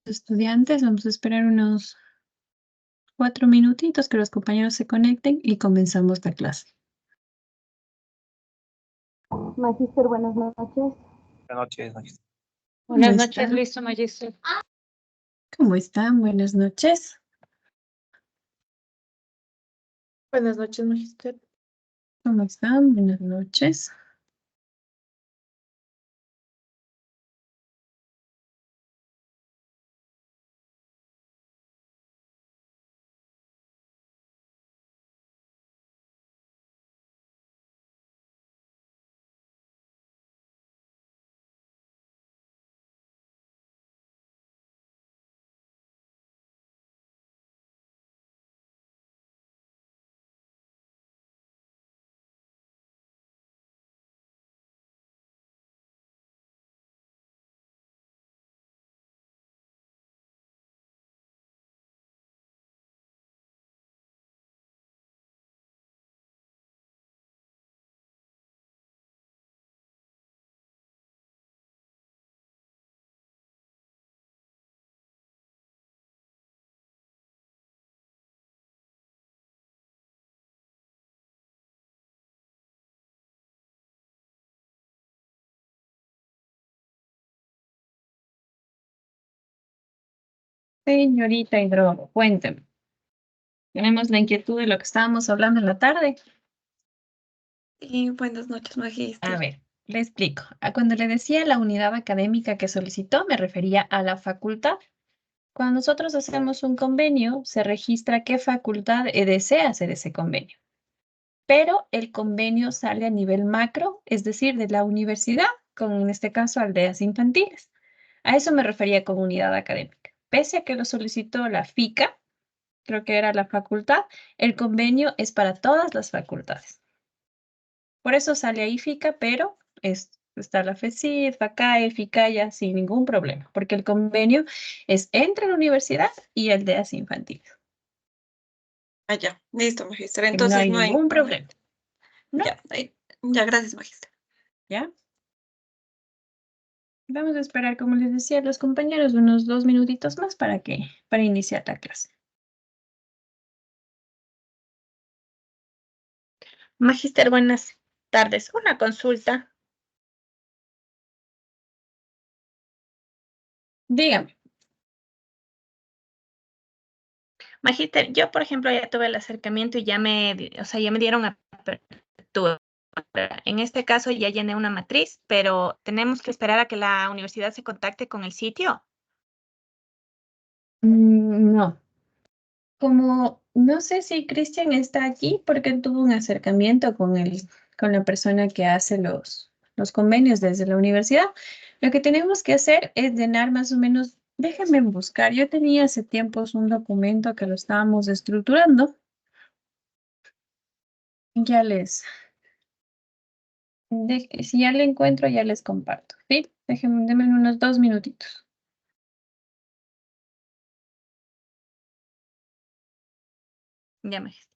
Estudiantes, vamos a esperar unos 4 minutitos que los compañeros se conecten y comenzamos la clase. Magíster, buenas noches. Buenas noches, Magíster. ¿Cómo Buenas noches, están? listo, Magíster. ¿Cómo están? Buenas noches. Buenas noches, Magíster. ¿Cómo están? Buenas noches. Señorita Hidro, cuénteme. Tenemos la inquietud de lo que estábamos hablando en la tarde. Y buenas noches, A Magíster. ver, le explico. Cuando le decía la unidad académica que solicitó, me refería a la facultad. Cuando nosotros hacemos un convenio, se registra qué facultad desea hacer ese convenio. Pero el convenio sale a nivel macro, es decir, de la universidad, con en este caso aldeas infantiles. A eso me refería con unidad académica. Pese a que lo solicitó la FICA, creo que era la facultad, el convenio es para todas las facultades. Por eso sale ahí FICA, pero está la FECID, FACAE, FICAYA sin ningún problema, porque el convenio es entre la universidad y aldeas infantiles. Ah, ya, listo, Magíster. No Entonces hay no hay ningún problema. ¿No? Ya, gracias, Magíster. ¿Ya? Vamos a esperar, como les decía a los compañeros, unos 2 minutitos más para iniciar la clase. Magíster, buenas tardes. Una consulta. Dígame. Magíster, yo, por ejemplo, ya tuve el acercamiento y ya ya me dieron apertura. En este caso ya llené una matriz, pero tenemos que esperar a que la universidad se contacte con el sitio. No. Como no sé si Cristian está aquí porque él tuvo un acercamiento con la persona que hace los convenios desde la universidad, lo que tenemos que hacer es llenar más o menos, déjenme buscar, yo tenía hace tiempos un documento que lo estábamos estructurando. Ya si ya le encuentro, ya les comparto. ¿Sí? Denme unos 2 minutitos. Ya, Magíster.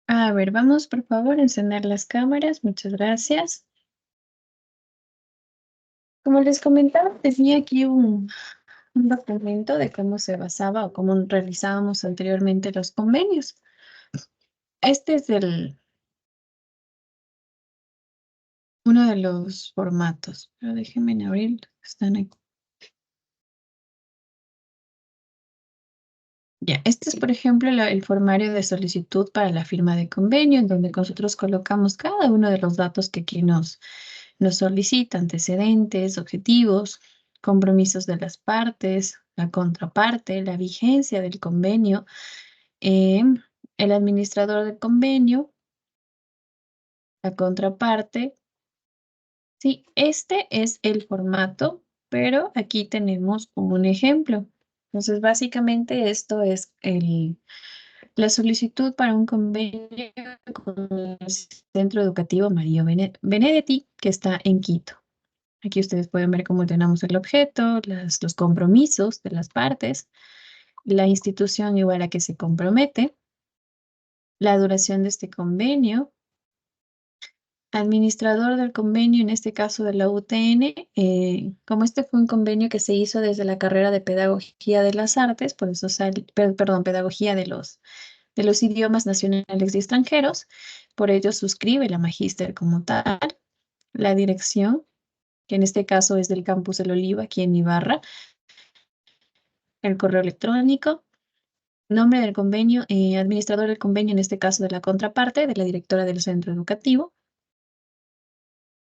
A ver, vamos por favor a encender las cámaras. Muchas gracias. Como les comentaba, tenía aquí un documento de cómo se basaba o cómo realizábamos anteriormente los convenios. Este es uno de los formatos, pero déjenme abrir, están aquí. Ya, este es, por ejemplo, el formario de solicitud para la firma de convenio, en donde nosotros colocamos cada uno de los datos que aquí nos solicita, antecedentes, objetivos, compromisos de las partes, la contraparte, la vigencia del convenio, eh, el administrador del convenio, la contraparte. Sí, este es el formato, pero aquí tenemos un ejemplo. Entonces, básicamente esto es la solicitud para un convenio con el Centro Educativo Mario Benedetti, que está en Quito. Aquí ustedes pueden ver cómo tenemos el objeto, los compromisos de las partes, la institución igual a que se compromete, la duración de este convenio, administrador del convenio, en este caso de la UTN, como este fue un convenio que se hizo desde la carrera de Pedagogía de las Artes, por eso perdón, Pedagogía de los idiomas nacionales y extranjeros, por ello suscribe la magíster como tal, la dirección, que en este caso es del Campus del Olivo, aquí en Ibarra, el correo electrónico, nombre del convenio, administrador del convenio, en este caso de la contraparte, de la directora del centro educativo.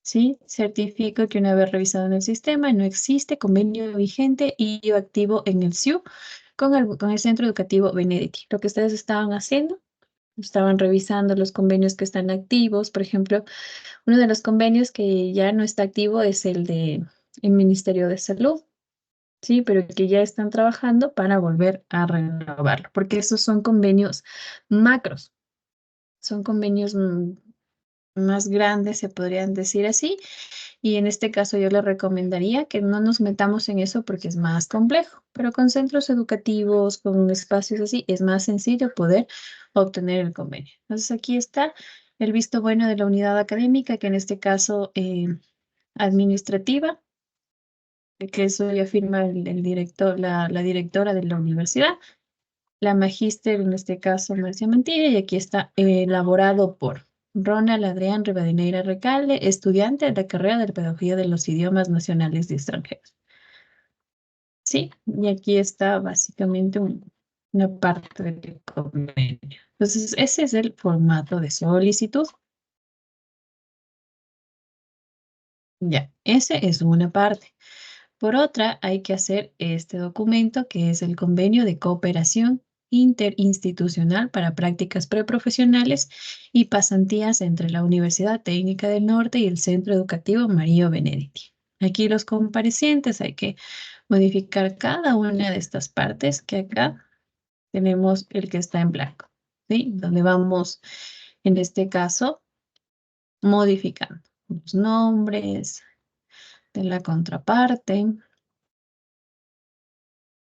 Sí, certifico que una vez revisado en el sistema no existe convenio vigente y activo en el SIU con el Centro Educativo Benedetti. Lo que ustedes estaban haciendo, estaban revisando los convenios que están activos. Por ejemplo, uno de los convenios que ya no está activo es el de el Ministerio de Salud, sí, pero que ya están trabajando para volver a renovarlo, porque esos son convenios macros, son convenios más grandes, se podrían decir así. Y en este caso yo le recomendaría que no nos metamos en eso porque es más complejo, pero con centros educativos, con espacios así, es más sencillo poder obtener el convenio. Entonces aquí está el visto bueno de la unidad académica, que en este caso administrativa, que eso ya firma el director, la directora de la universidad, la magíster, en este caso Marcia Mantilla, y aquí está elaborado por Ronald Adrián Rivadeneira Recalde, estudiante de la carrera de Pedagogía de los Idiomas Nacionales y Extranjeros. Sí, y aquí está básicamente una parte del convenio. Entonces, ese es el formato de solicitud. Ya, ese es una parte. Por otra, hay que hacer este documento que es el convenio de cooperación interinstitucional para prácticas preprofesionales y pasantías entre la Universidad Técnica del Norte y el Centro Educativo Mario Benedetti. Aquí los comparecientes hay que modificar cada una de estas partes que acá tenemos el que está en blanco, ¿sí? Donde vamos, en este caso, modificando los nombres de la contraparte.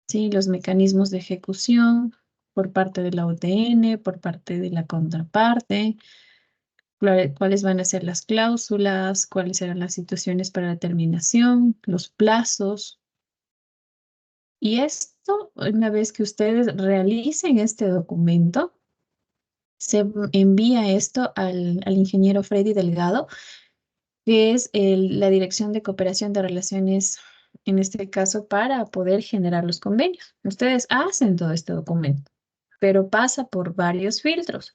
Sí, los mecanismos de ejecución por parte de la UTN, por parte de la contraparte, cuáles van a ser las cláusulas, cuáles serán las situaciones para la terminación, los plazos. Y esto, una vez que ustedes realicen este documento, se envía esto al ingeniero Freddy Delgado, que es la Dirección de Cooperación de Relaciones, en este caso, para poder generar los convenios. Ustedes hacen todo este documento, pero pasa por varios filtros.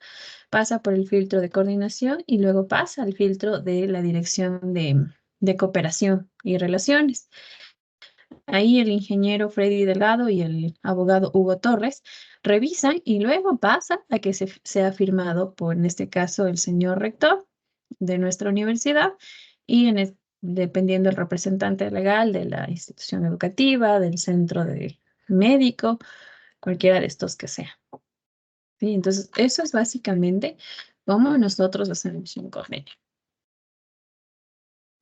Pasa por el filtro de coordinación y luego pasa al filtro de la Dirección de Cooperación y Relaciones. Ahí el ingeniero Freddy Delgado y el abogado Hugo Torres revisan y luego pasa a que sea firmado por, en este caso, el señor rector de nuestra universidad y dependiendo del representante legal de la institución educativa, del centro de médico, cualquiera de estos que sea. ¿Sí? Entonces, eso es básicamente cómo nosotros hacemos un convenio.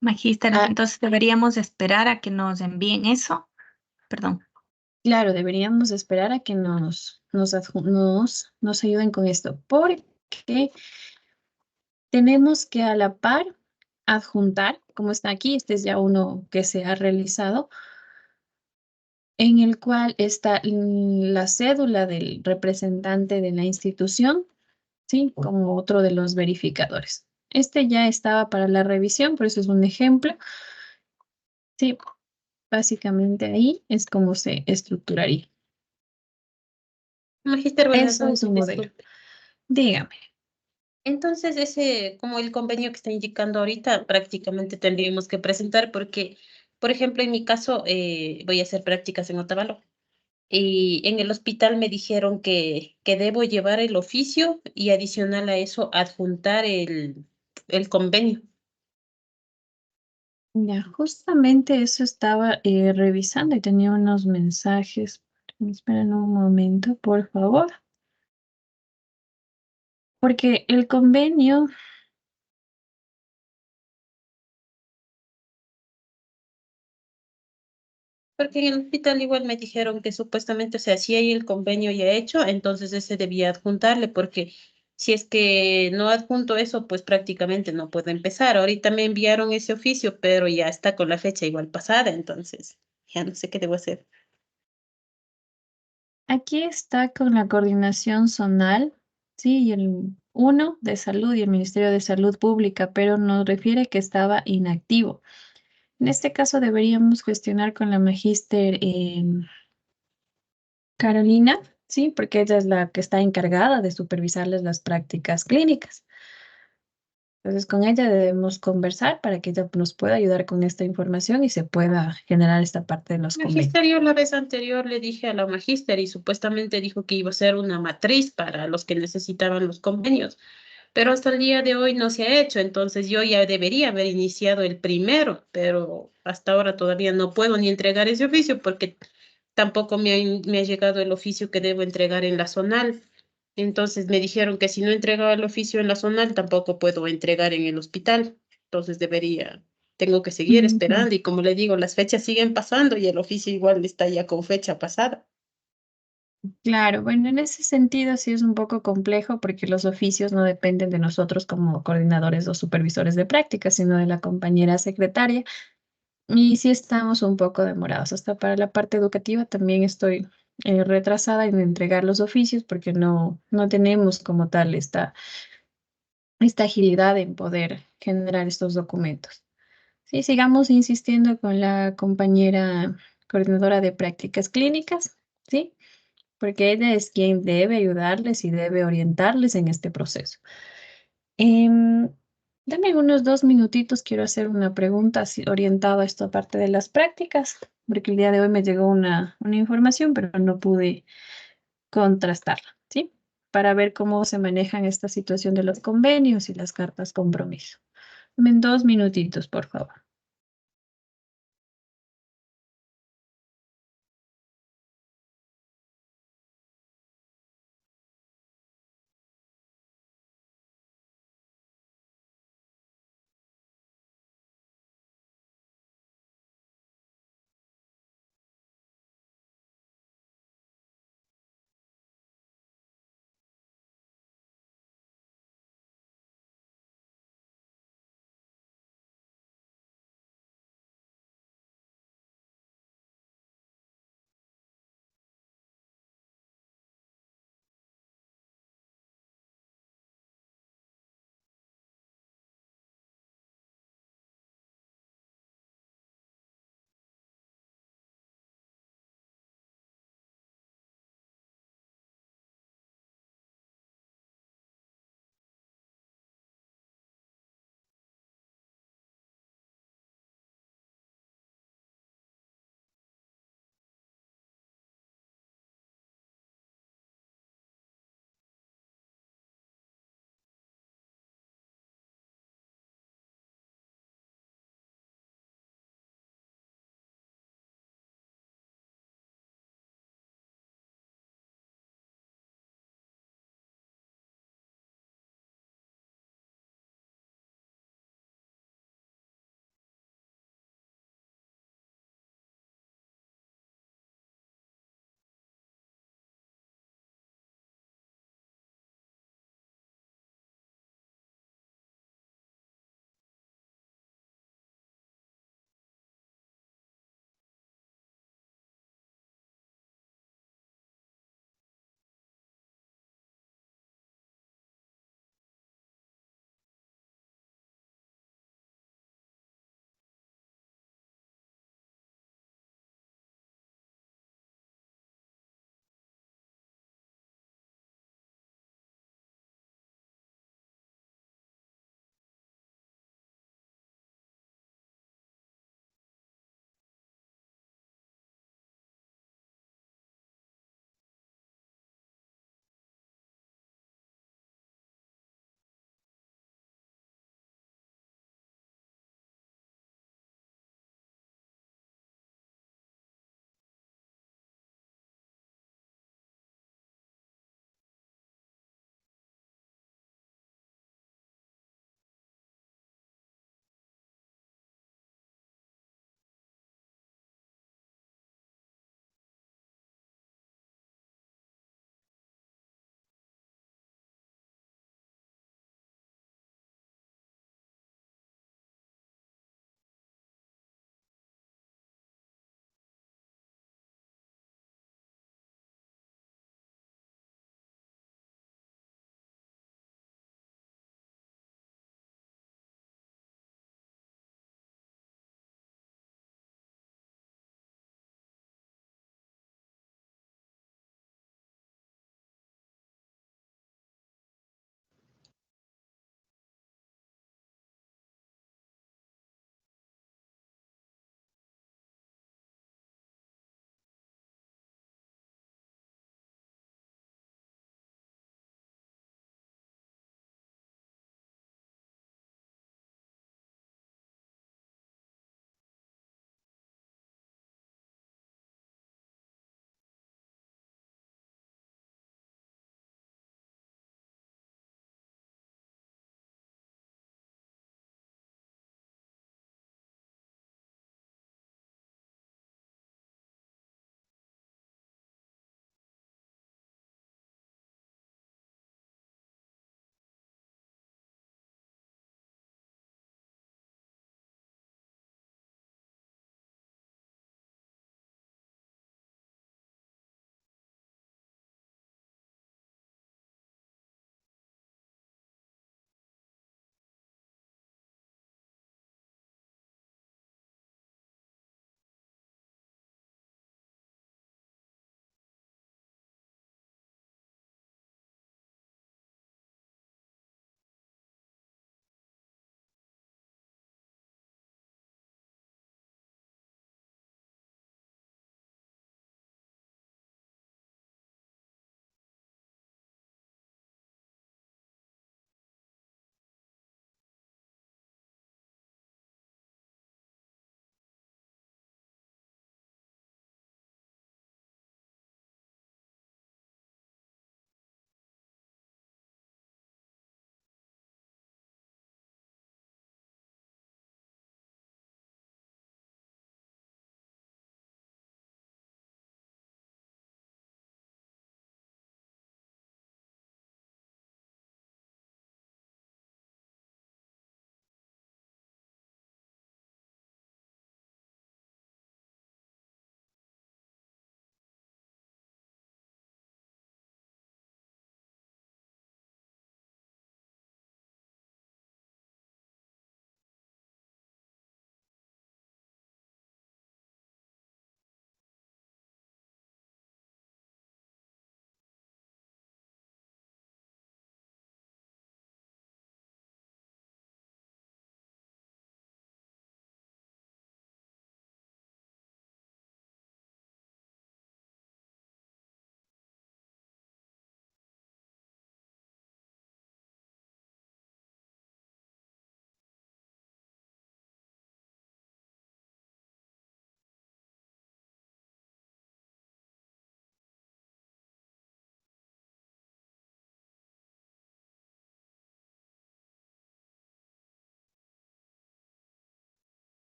Magíster, Ah, entonces deberíamos esperar a que nos envíen eso. Perdón. Claro, deberíamos esperar a que nos ayuden con esto, porque tenemos que a la par adjuntar, como está aquí, este es ya uno que se ha realizado, en el cual está la cédula del representante de la institución, ¿sí? Como otro de los verificadores. Este ya estaba para la revisión, por eso es un ejemplo. Sí, básicamente ahí es como se estructuraría. Magíster, buenas Eso es noches, un modelo. disculpe. Dígame. Entonces, ese, como el convenio que está indicando ahorita, prácticamente tendríamos que presentar porque, por ejemplo, en mi caso, voy a hacer prácticas en Otavalo. Y en el hospital me dijeron que debo llevar el oficio y adicional a eso adjuntar el convenio. Ya, justamente eso estaba revisando y tenía unos mensajes. Esperen un momento, por favor. Porque el convenio, Porque en el hospital igual me dijeron que supuestamente, o sea, si hay el convenio ya hecho, entonces ese debía adjuntarle, porque si es que no adjunto eso, pues prácticamente no puedo empezar. Ahorita me enviaron ese oficio, pero ya está con la fecha igual pasada, entonces ya no sé qué debo hacer. aquí está con la coordinación zonal, sí, y el uno de salud y el Ministerio de Salud Pública, pero nos refiere que estaba inactivo. En este caso deberíamos gestionar con la magíster Carolina, sí, porque ella es la que está encargada de supervisarles las prácticas clínicas. Entonces, con ella debemos conversar para que ella nos pueda ayudar con esta información y se pueda generar esta parte de los convenios. Magisterio, la vez anterior le dije a la magister y supuestamente dijo que iba a ser una matriz para los que necesitaban los convenios, pero hasta el día de hoy no se ha hecho, entonces yo ya debería haber iniciado el primero, pero hasta ahora todavía no puedo ni entregar ese oficio porque tampoco me ha llegado el oficio que debo entregar en la zonal. Entonces me dijeron que si no entregaba el oficio en la zonal, tampoco puedo entregar en el hospital. Entonces tengo que seguir Ujú. esperando y como le digo, las fechas siguen pasando y el oficio igual está ya con fecha pasada. Claro, bueno, en ese sentido sí es un poco complejo porque los oficios no dependen de nosotros como coordinadores o supervisores de prácticas, sino de la compañera secretaria. Y sí estamos un poco demorados. Hasta para la parte educativa también estoy retrasada en entregar los oficios porque no tenemos como tal esta agilidad en poder generar estos documentos. Sí, sigamos insistiendo con la compañera coordinadora de prácticas clínicas, ¿sí? Porque ella es quien debe ayudarles y debe orientarles en este proceso. Em, Dame unos 2 minutitos, quiero hacer una pregunta orientada a esta parte de las prácticas, porque el día de hoy me llegó una información, pero no pude contrastarla, ¿sí? Para ver cómo se manejan esta situación de los convenios y las cartas compromiso. Dame 2 minutitos, por favor.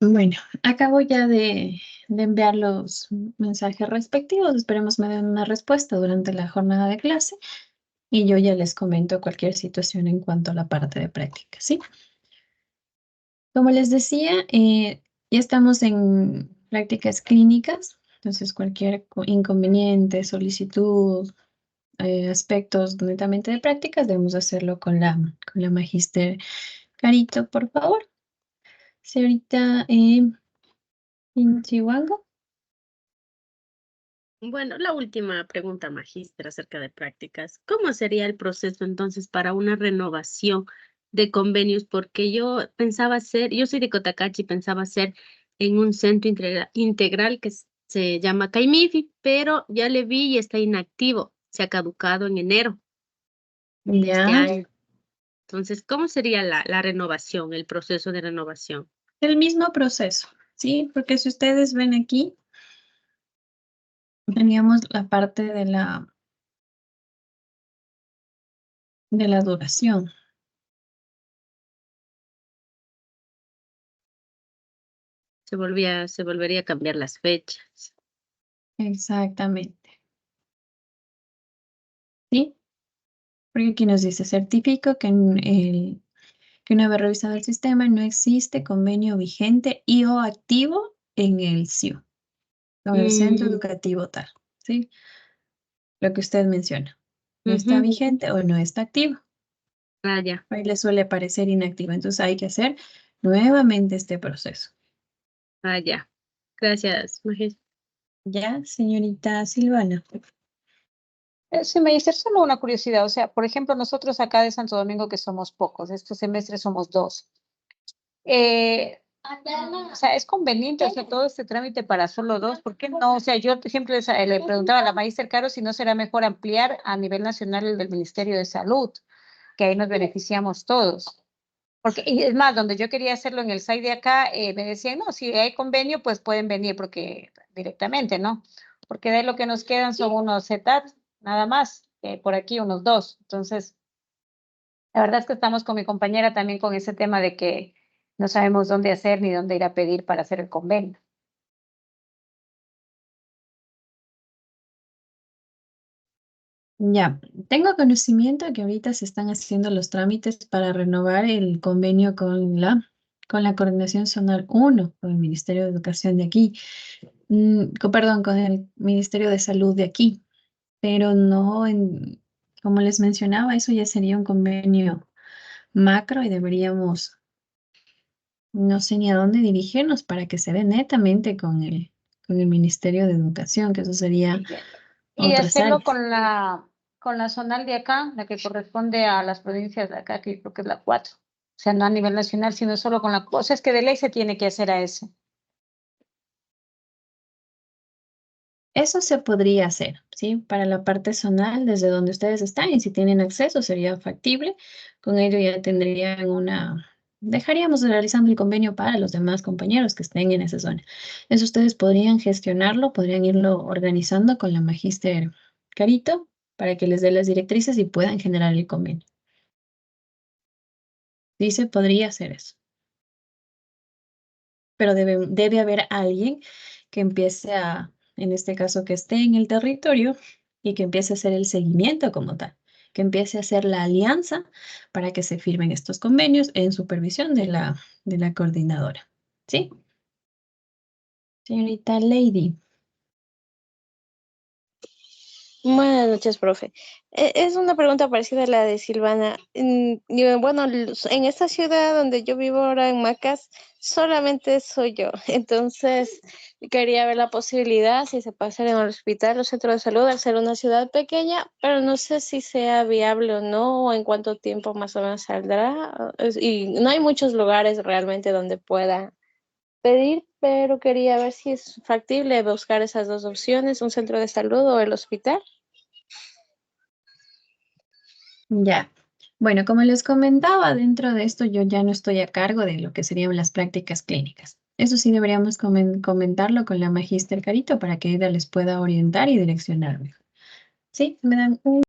Bueno, acabo ya de enviar los mensajes respectivos. Esperemos me den una respuesta durante la jornada de clase y yo ya les comento cualquier situación en cuanto a la parte de práctica, ¿sí? Como les decía, ya estamos en prácticas clínicas, entonces cualquier inconveniente, solicitud, aspectos netamente de prácticas, debemos hacerlo con la magíster Carito, por favor. Señorita Inchiwango. Bueno, la última pregunta, magíster, acerca de prácticas. ¿Cómo sería el proceso entonces para una renovación de convenios? Porque yo pensaba hacer, yo soy de Cotacachi, pensaba hacer en un centro integral que se llama Caimifi, pero ya le vi y está inactivo. Se ha caducado en enero de este Ya, año. Entonces, ¿cómo sería la renovación, el proceso de renovación? el mismo proceso, ¿sí? Porque si ustedes ven aquí, teníamos la parte de la duración. Se volvería a cambiar las fechas. Exactamente, ¿sí? Porque aquí nos dice, certifico que una vez revisado el sistema no existe convenio vigente y o activo en el CIU, con el centro Mm, educativo tal, ¿sí? Lo que usted menciona. No está ujú. vigente o no está activo. Ah, ya, Ahí le suele parecer inactivo. Entonces hay que hacer nuevamente este proceso. ah, ya. Gracias, magíster. ¿Ya, señorita Silvana? Sí, Magister, solo una curiosidad. O sea, por ejemplo, nosotros acá de Santo Domingo, que somos pocos, este semestre somos dos. O sea, es conveniente hacer todo este trámite para solo dos. ¿Por qué no? O sea, yo, por ejemplo, le preguntaba a la Magister Caro si no será mejor ampliar a nivel nacional el del Ministerio de Salud, que ahí nos beneficiamos todos. Porque, y es más, donde yo quería hacerlo en el site de acá, me decían, no, si hay convenio, pues pueden venir porque directamente, ¿no? Porque de ahí lo que nos quedan son unos CETAT, nada más, por aquí unos dos. Entonces, la verdad es que estamos con mi compañera también con ese tema de que no sabemos dónde hacer ni dónde ir a pedir para hacer el convenio. Ya, tengo conocimiento que ahorita se están haciendo los trámites para renovar el convenio con la Coordinación Zonal 1, con el Ministerio de Educación de aquí, perdón, con el Ministerio de Salud de aquí, pero no como les mencionaba, eso ya sería un convenio macro y deberíamos, no sé ni a dónde dirigirnos para que se dé netamente con el Ministerio de Educación, que eso sería Y otras hacerlo áreas. con la zonal de acá, la que corresponde a las provincias de acá, que creo que es la 4. O sea, no a nivel nacional, sino solo con la... O sea, es que de ley se tiene que hacer a eso. Eso se podría hacer, ¿sí? Para la parte zonal, desde donde ustedes están, y si tienen acceso, sería factible. Con ello ya tendrían dejaríamos realizando el convenio para los demás compañeros que estén en esa zona. Eso ustedes podrían gestionarlo, podrían irlo organizando con la magíster Carito para que les dé las directrices y puedan generar el convenio. Sí se podría hacer eso, pero debe haber alguien que empiece en este caso, que esté en el territorio y que empiece a hacer el seguimiento como tal, que empiece a hacer la alianza para que se firmen estos convenios en supervisión de la coordinadora. ¿Sí? Señorita Lady. Buenas noches, profe. Es una pregunta parecida a la de Silvana. Bueno, en esta ciudad donde yo vivo ahora en Macas, solamente soy yo. Entonces, quería ver la posibilidad, si se puede hacer en el hospital o centro de salud, al ser una ciudad pequeña, pero no sé si sea viable o no, o en cuánto tiempo más o menos saldrá. Y no hay muchos lugares realmente donde pueda pedir, pero quería ver si es factible buscar esas dos opciones, un centro de salud o el hospital. Ya. Bueno, como les comentaba, dentro de esto yo ya no estoy a cargo de lo que serían las prácticas clínicas. Eso sí deberíamos comentarlo con la magíster Carito para que ella les pueda orientar y direccionar mejor. Sí, me dan un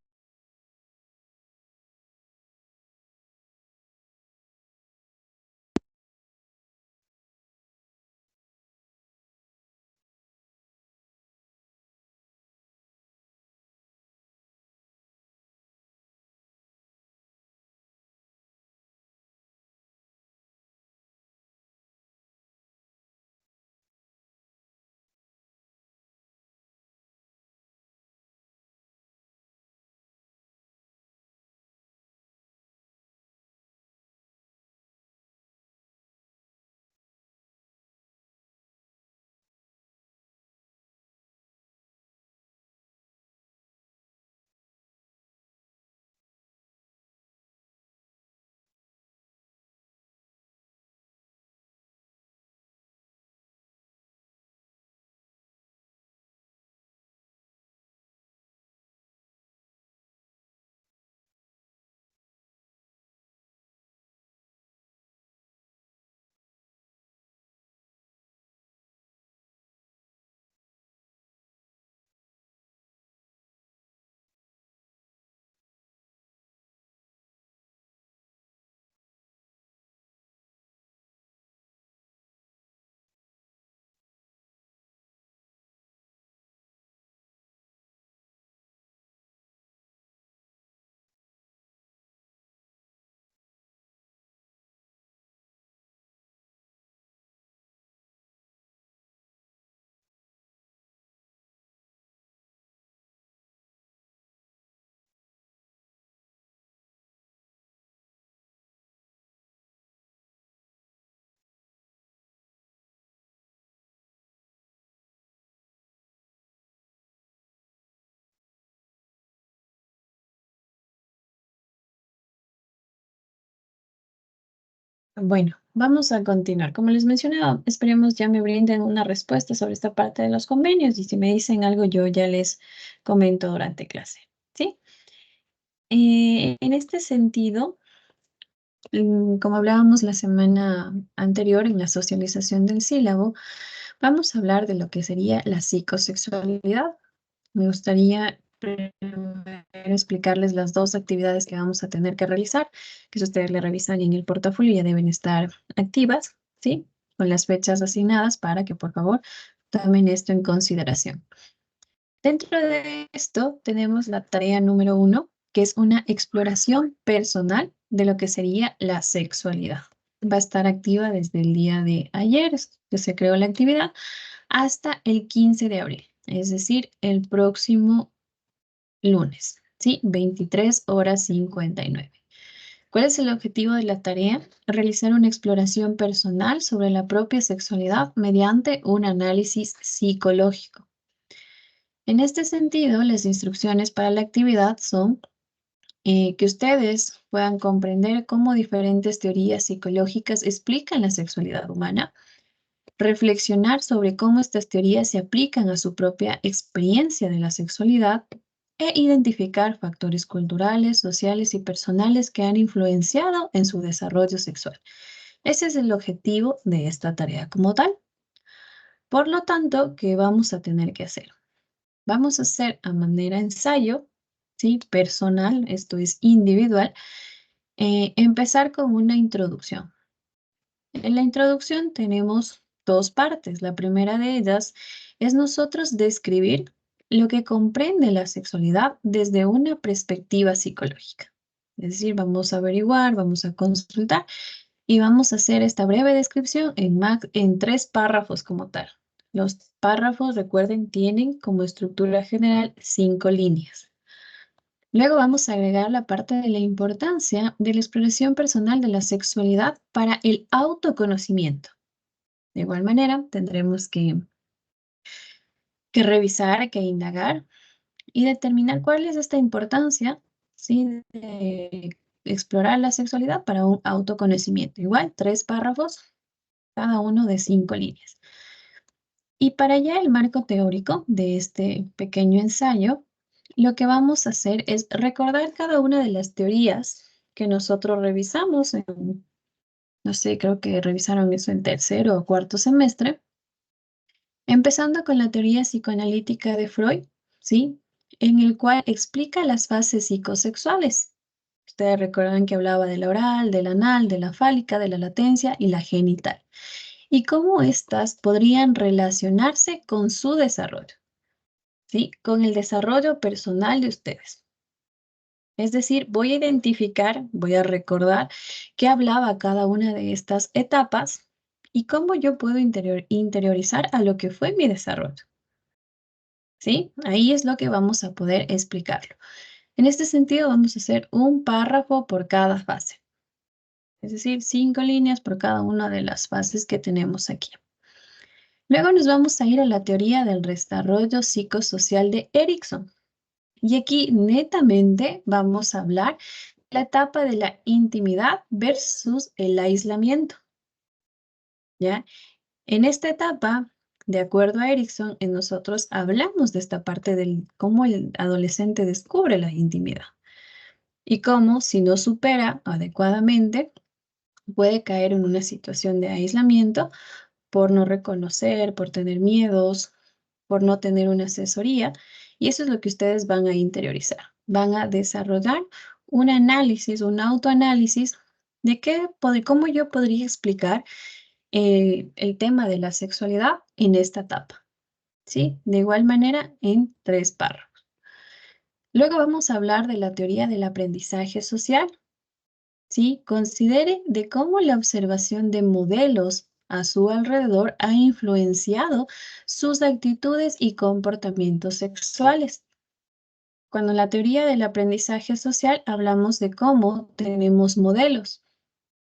Bueno, vamos a continuar. Como les mencionaba, esperemos ya me brinden una respuesta sobre esta parte de los convenios y si me dicen algo yo ya les comento durante clase, ¿sí? En este sentido, como hablábamos la semana anterior en la socialización del sílabo, vamos a hablar de lo que sería la psicosexualidad. Me gustaría primero explicarles las dos actividades que vamos a tener que realizar, que si ustedes le revisan en el portafolio ya deben estar activas, ¿sí? Con las fechas asignadas para que por favor tomen esto en consideración. Dentro de esto tenemos la tarea número 1, que es una exploración personal de lo que sería la sexualidad. Va a estar activa desde el día de ayer, que se creó la actividad, hasta el 15 de abril, es decir, el próximo lunes, ¿sí? 23:59. ¿Cuál es el objetivo de la tarea? Realizar una exploración personal sobre la propia sexualidad mediante un análisis psicológico. En este sentido, las instrucciones para la actividad son que ustedes puedan comprender cómo diferentes teorías psicológicas explican la sexualidad humana, reflexionar sobre cómo estas teorías se aplican a su propia experiencia de la sexualidad e identificar factores culturales, sociales y personales que han influenciado en su desarrollo sexual. Ese es el objetivo de esta tarea como tal. Por lo tanto, ¿qué vamos a tener que hacer? Vamos a hacer a manera ensayo, ¿sí? Personal, esto es individual, empezar con una introducción. En la introducción tenemos dos partes. La primera de ellas es nosotros describir lo que comprende la sexualidad desde una perspectiva psicológica. Es decir, vamos a averiguar, vamos a consultar y vamos a hacer esta breve descripción en 3 párrafos como tal. Los párrafos, recuerden, tienen como estructura general 5 líneas. Luego vamos a agregar la parte de la importancia de la exploración personal de la sexualidad para el autoconocimiento. De igual manera, tendremos que revisar, que indagar y determinar cuál es esta importancia, ¿sí? De explorar la sexualidad para un autoconocimiento. Igual, 3 párrafos, cada uno de 5 líneas. Y para ya el marco teórico de este pequeño ensayo, lo que vamos a hacer es recordar cada una de las teorías que nosotros revisamos no sé, creo que revisaron eso en tercero o cuarto semestre, empezando con la teoría psicoanalítica de Freud, ¿sí? En el cual explica las fases psicosexuales. Ustedes recuerdan que hablaba de la oral, de la anal, de la fálica, de la latencia y la genital. Y cómo éstas podrían relacionarse con su desarrollo, ¿sí? Con el desarrollo personal de ustedes. Es decir, voy a identificar, voy a recordar qué hablaba cada una de estas etapas y cómo yo puedo interiorizar a lo que fue mi desarrollo. ¿Sí? Ahí es lo que vamos a poder explicarlo. En este sentido, vamos a hacer un párrafo por cada fase. Es decir, 5 líneas por cada una de las fases que tenemos aquí. Luego nos vamos a ir a la teoría del desarrollo psicosocial de Erikson. Y aquí netamente vamos a hablar de la etapa de la intimidad versus el aislamiento. ¿Ya? En esta etapa, de acuerdo a Erikson, en nosotros hablamos de esta parte del cómo el adolescente descubre la intimidad y cómo, si no supera adecuadamente, puede caer en una situación de aislamiento por no reconocer, por tener miedos, por no tener una asesoría. Y eso es lo que ustedes van a interiorizar. Van a desarrollar un análisis, un autoanálisis de cómo yo podría explicar el tema de la sexualidad en esta etapa. ¿Sí? De igual manera, en 3 párrafos. Luego vamos a hablar de la teoría del aprendizaje social. ¿Sí? Considere de cómo la observación de modelos a su alrededor ha influenciado sus actitudes y comportamientos sexuales. Cuando en la teoría del aprendizaje social hablamos de cómo tenemos modelos.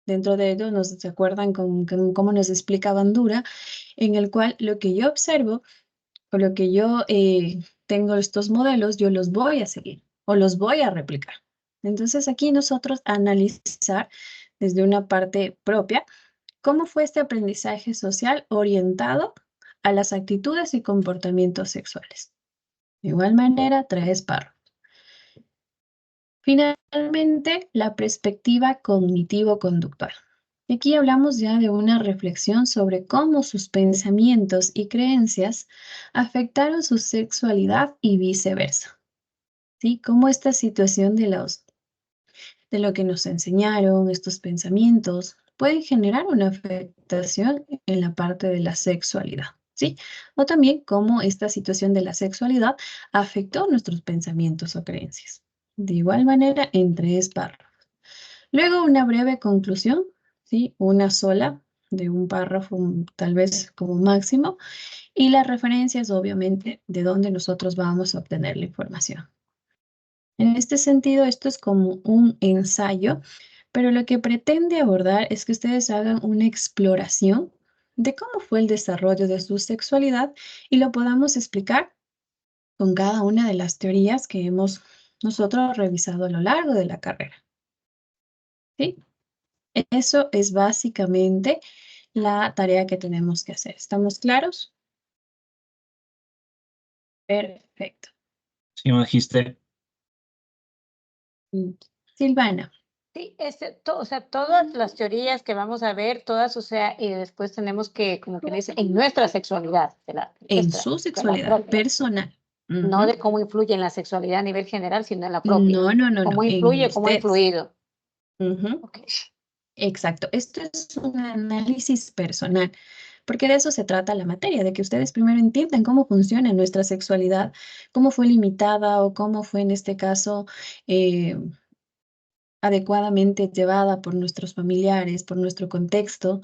Dentro de ello ¿se acuerdan cómo nos explica Bandura? En el cual lo que yo observo o lo que yo tengo estos modelos, yo los voy a seguir o los voy a replicar. Entonces aquí nosotros analizar desde una parte propia, cómo fue este aprendizaje social orientado a las actitudes y comportamientos sexuales. De igual manera, 3 párrafos. Finalmente, la perspectiva cognitivo-conductual. Aquí hablamos ya de una reflexión sobre cómo sus pensamientos y creencias afectaron su sexualidad y viceversa. ¿Sí? Cómo esta situación de lo que nos enseñaron, estos pensamientos, pueden generar una afectación en la parte de la sexualidad. ¿Sí? O también cómo esta situación de la sexualidad afectó nuestros pensamientos o creencias. De igual manera, en 3 párrafos. Luego, una breve conclusión, ¿sí? Una sola, de un párrafo, tal vez como máximo, y las referencias, obviamente, de dónde nosotros vamos a obtener la información. En este sentido, esto es como un ensayo, pero lo que pretende abordar es que ustedes hagan una exploración de cómo fue el desarrollo de su sexualidad y lo podamos explicar con cada una de las teorías que hemos nosotros revisado a lo largo de la carrera. ¿Sí? Eso es básicamente la tarea que tenemos que hacer. ¿Estamos claros? Perfecto. Sí, magíster. Silvana. Sí, o sea, todas las teorías que vamos a ver, todas, o sea, y después tenemos que, como que dice, en nuestra sexualidad, En su sexualidad propia, personal. no Ujú. de cómo influye en la sexualidad a nivel general, sino en la propia. No, no, no, no. Cómo En influye, cómo ha ustedes. influido. Ujú. Ok. Exacto. Esto es un análisis personal, porque de eso se trata la materia, de que ustedes primero entiendan cómo funciona nuestra sexualidad, cómo fue limitada o cómo fue en este caso eh, adecuadamente llevada por nuestros familiares, por nuestro contexto.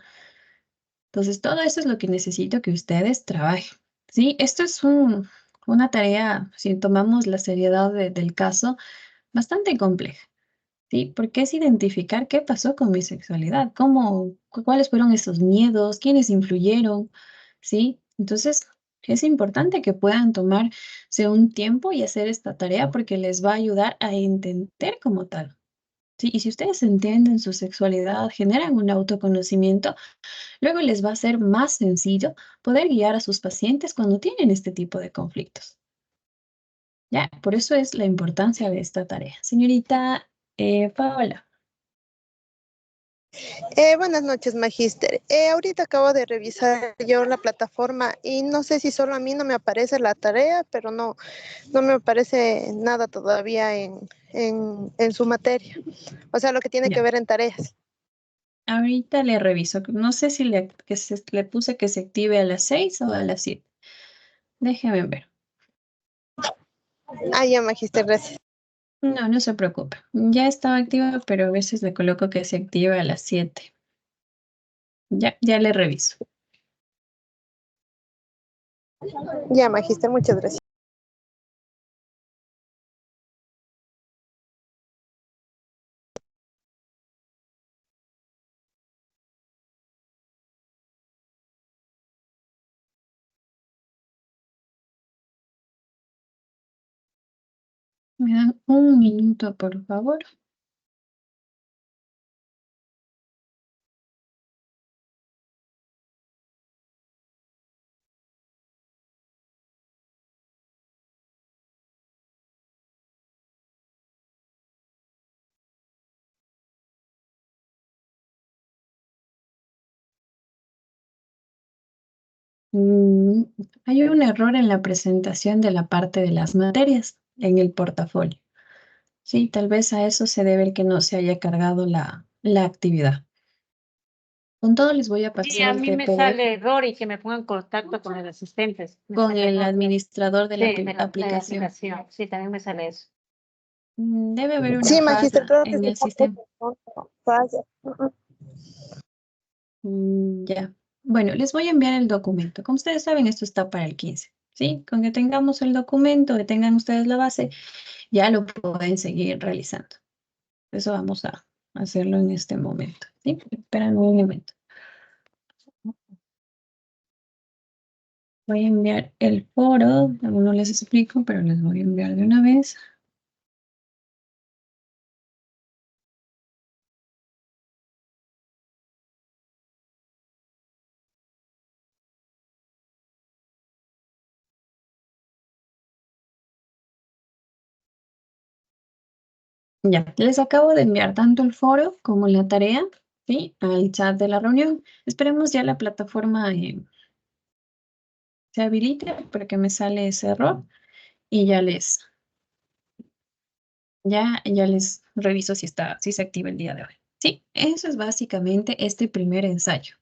Entonces, todo eso es lo que necesito que ustedes trabajen. ¿Sí? Esto es una tarea, si tomamos la seriedad del caso, bastante compleja. ¿Sí? Porque es identificar qué pasó con mi sexualidad, cuáles fueron esos miedos, quiénes influyeron, ¿sí? Entonces, es importante que puedan tomarse un tiempo y hacer esta tarea porque les va a ayudar a entender como tal. ¿Sí? Y si ustedes entienden su sexualidad, generan un autoconocimiento, luego les va a ser más sencillo poder guiar a sus pacientes cuando tienen este tipo de conflictos. Ya, por eso es la importancia de esta tarea. Señorita Paola. Buenas noches, magíster. Ahorita acabo de revisar yo la plataforma y no sé si solo a mí no me aparece la tarea, pero no me aparece nada todavía en su materia. O sea, lo que tiene que Ya. ver en tareas. Ahorita le reviso. No sé si le puse que se active a las 6 o a las 7. Déjeme ver. Ah, ya, magíster, gracias. No, no se preocupe. Ya estaba activa, pero a veces le coloco que se active a las 7. Ya le reviso. Ya, magíster, muchas gracias. ¿Me dan un minuto, por favor? Mm, Hay un error en la presentación de la parte de las materias en el portafolio. Sí, tal vez a eso se debe el que no se haya cargado la actividad. Con todo les voy a Sí, pasar a el mí me TPD sale error y que me ponga en contacto con los asistentes. Me con sale el error. administrador de la Sí, de la aplicación. aplicación. Sí, también me sale eso. Debe haber una Sí, magíster, falla creo que en sí. el sistema. Falla. Ya. Bueno, les voy a enviar el documento. Como ustedes saben, esto está para el 15. ¿Sí? Con que tengamos el documento, que tengan ustedes la base, ya lo pueden seguir realizando. Eso vamos a hacerlo en este momento. ¿Sí? Esperan un momento. Voy a enviar el foro. Aún no les explico, pero les voy a enviar de una vez. Ya, les acabo de enviar tanto el foro como la tarea, ¿sí? Al chat de la reunión. Esperemos ya la plataforma se habilite porque me sale ese error y ya les reviso si se activa el día de hoy. Sí, eso es básicamente este primer ensayo.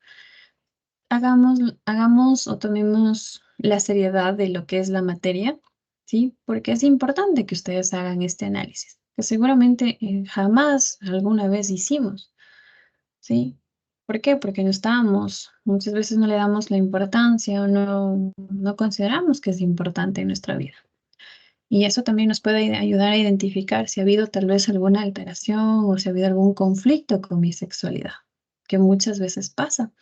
Hagamos o tomemos la seriedad de lo que es la materia, ¿sí? Porque es importante que ustedes hagan este análisis, que seguramente jamás alguna vez hicimos, ¿sí? ¿Por qué? Porque no estamos, muchas veces no le damos la importancia o no consideramos que es importante en nuestra vida. Y eso también nos puede ayudar a identificar si ha habido tal vez alguna alteración o si ha habido algún conflicto con mi sexualidad, que muchas veces pasa.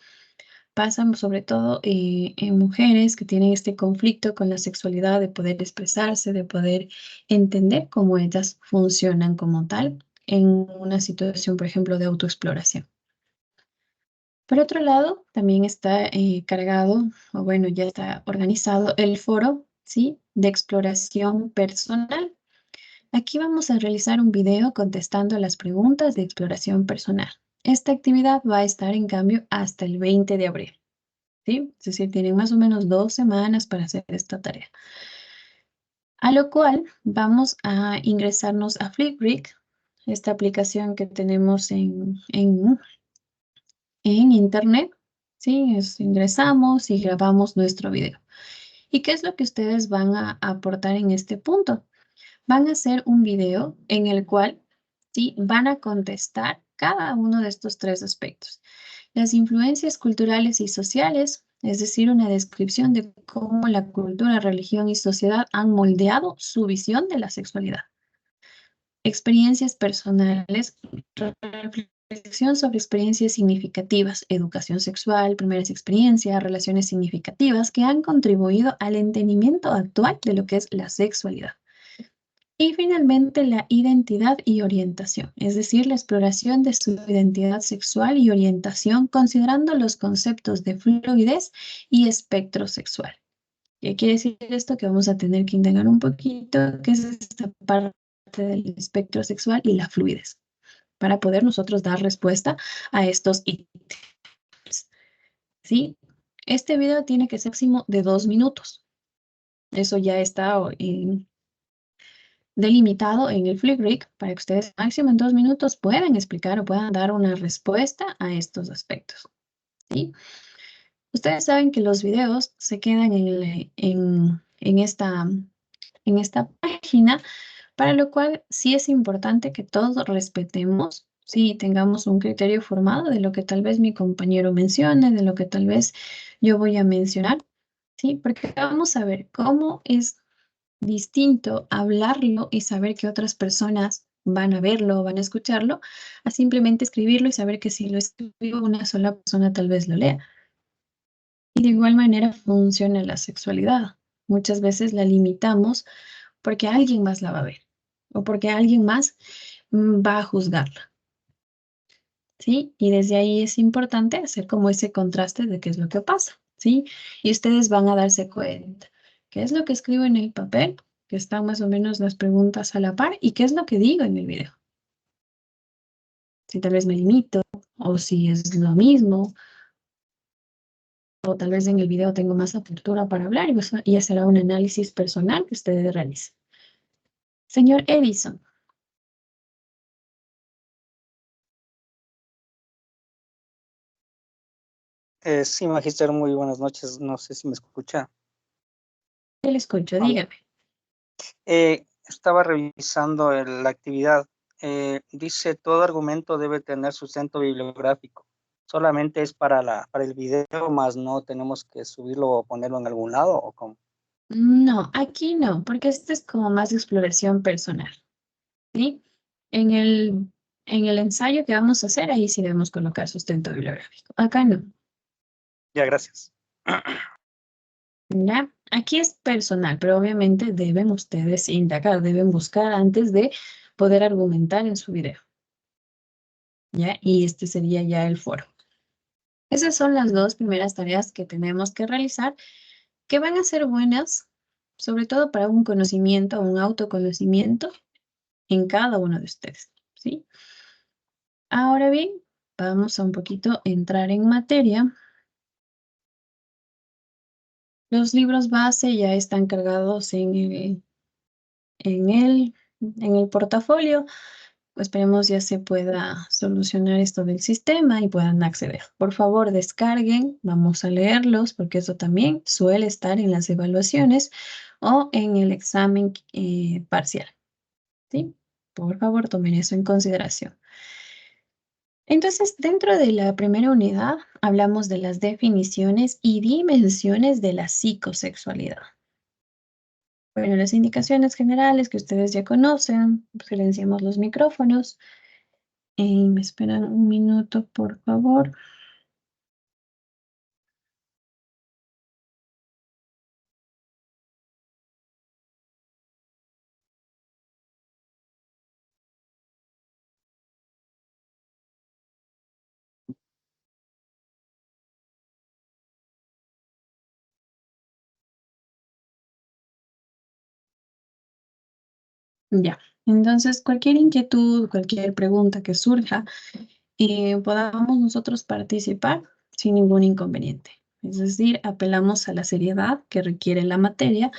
Pasan sobre todo en mujeres que tienen este conflicto con la sexualidad, de poder expresarse, de poder entender cómo ellas funcionan como tal en una situación, por ejemplo, de autoexploración. Por otro lado, también está cargado, o bueno, ya está organizado el foro, ¿sí? De exploración personal. Aquí vamos a realizar un video contestando las preguntas de exploración personal. Esta actividad va a estar en cambio hasta el 20 de abril. ¿Sí? Es decir, tienen más o menos 2 semanas para hacer esta tarea. A lo cual vamos a ingresarnos a Flipgrid, esta aplicación que tenemos en internet. ¿Sí? Ingresamos y grabamos nuestro video. ¿Y qué es lo que ustedes van a aportar en este punto? Van a hacer un video en el cual, ¿sí? Van a contestar cada uno de estos 3 aspectos. Las influencias culturales y sociales, es decir, una descripción de cómo la cultura, religión y sociedad han moldeado su visión de la sexualidad. Experiencias personales, reflexión sobre experiencias significativas, educación sexual, primeras experiencias, relaciones significativas que han contribuido al entendimiento actual de lo que es la sexualidad. Y finalmente la identidad y orientación, es decir, la exploración de su identidad sexual y orientación considerando los conceptos de fluidez y espectro sexual. ¿Qué quiere decir esto? Que vamos a tener que indagar un poquito qué es esta parte del espectro sexual y la fluidez para poder nosotros dar respuesta a estos ítems. ¿Sí? Este video tiene que ser máximo de 2 minutos. Eso ya está delimitado en el Flipgrid para que ustedes máximo en 2 minutos puedan explicar o puedan dar una respuesta a estos aspectos. ¿Sí? Ustedes saben que los videos se quedan en esta página, para lo cual sí es importante que todos respetemos, sí, tengamos un criterio formado de lo que tal vez mi compañero mencione, de lo que tal vez yo voy a mencionar, ¿sí? Porque vamos a ver cómo es distinto hablarlo y saber que otras personas van a verlo, van a escucharlo, a simplemente escribirlo y saber que si lo escribo una sola persona tal vez lo lea. Y de igual manera funciona la sexualidad. Muchas veces la limitamos porque alguien más la va a ver o porque alguien más va a juzgarla. ¿Sí? Y desde ahí es importante hacer como ese contraste de qué es lo que pasa, ¿sí? Y ustedes van a darse cuenta qué es lo que escribo en el papel, que están más o menos las preguntas a la par, y qué es lo que digo en el video. Si tal vez me limito, o si es lo mismo, o tal vez en el video tengo más apertura para hablar, y eso ya será un análisis personal que ustedes realicen. Señor Edison. Sí, magíster, muy buenas noches. No sé si me escucha. Yo le escucho, Hola. dígame. Estaba revisando la actividad. Dice, todo argumento debe tener sustento bibliográfico. Solamente es para el video, más no tenemos que subirlo o ponerlo en algún lado, ¿o cómo? No, aquí no, porque este es como más de exploración personal, ¿sí? En el ensayo que vamos a hacer, ahí sí debemos colocar sustento bibliográfico. Acá no. Ya, gracias. ¿Ya? Aquí es personal, pero obviamente deben ustedes indagar, deben buscar antes de poder argumentar en su video. ¿Ya? Y este sería ya el foro. Esas son las 2 primeras tareas que tenemos que realizar, que van a ser buenas, sobre todo para un conocimiento, un autoconocimiento en cada uno de ustedes. ¿sí? Ahora bien, vamos a un poquito entrar en materia. Los libros base ya están cargados en el portafolio. Esperemos ya se pueda solucionar esto del sistema y puedan acceder. Por favor, descarguen, vamos a leerlos porque eso también suele estar en las evaluaciones o en el examen parcial, ¿sí? Por favor, tomen eso en consideración. Entonces, dentro de la primera unidad hablamos de las definiciones y dimensiones de la psicosexualidad. Bueno, las indicaciones generales que ustedes ya conocen, silenciamos los micrófonos. Me esperan un minuto, por favor. Ya, entonces cualquier inquietud, cualquier pregunta que surja, podamos nosotros participar sin ningún inconveniente. Es decir, apelamos a la seriedad que requiere la materia,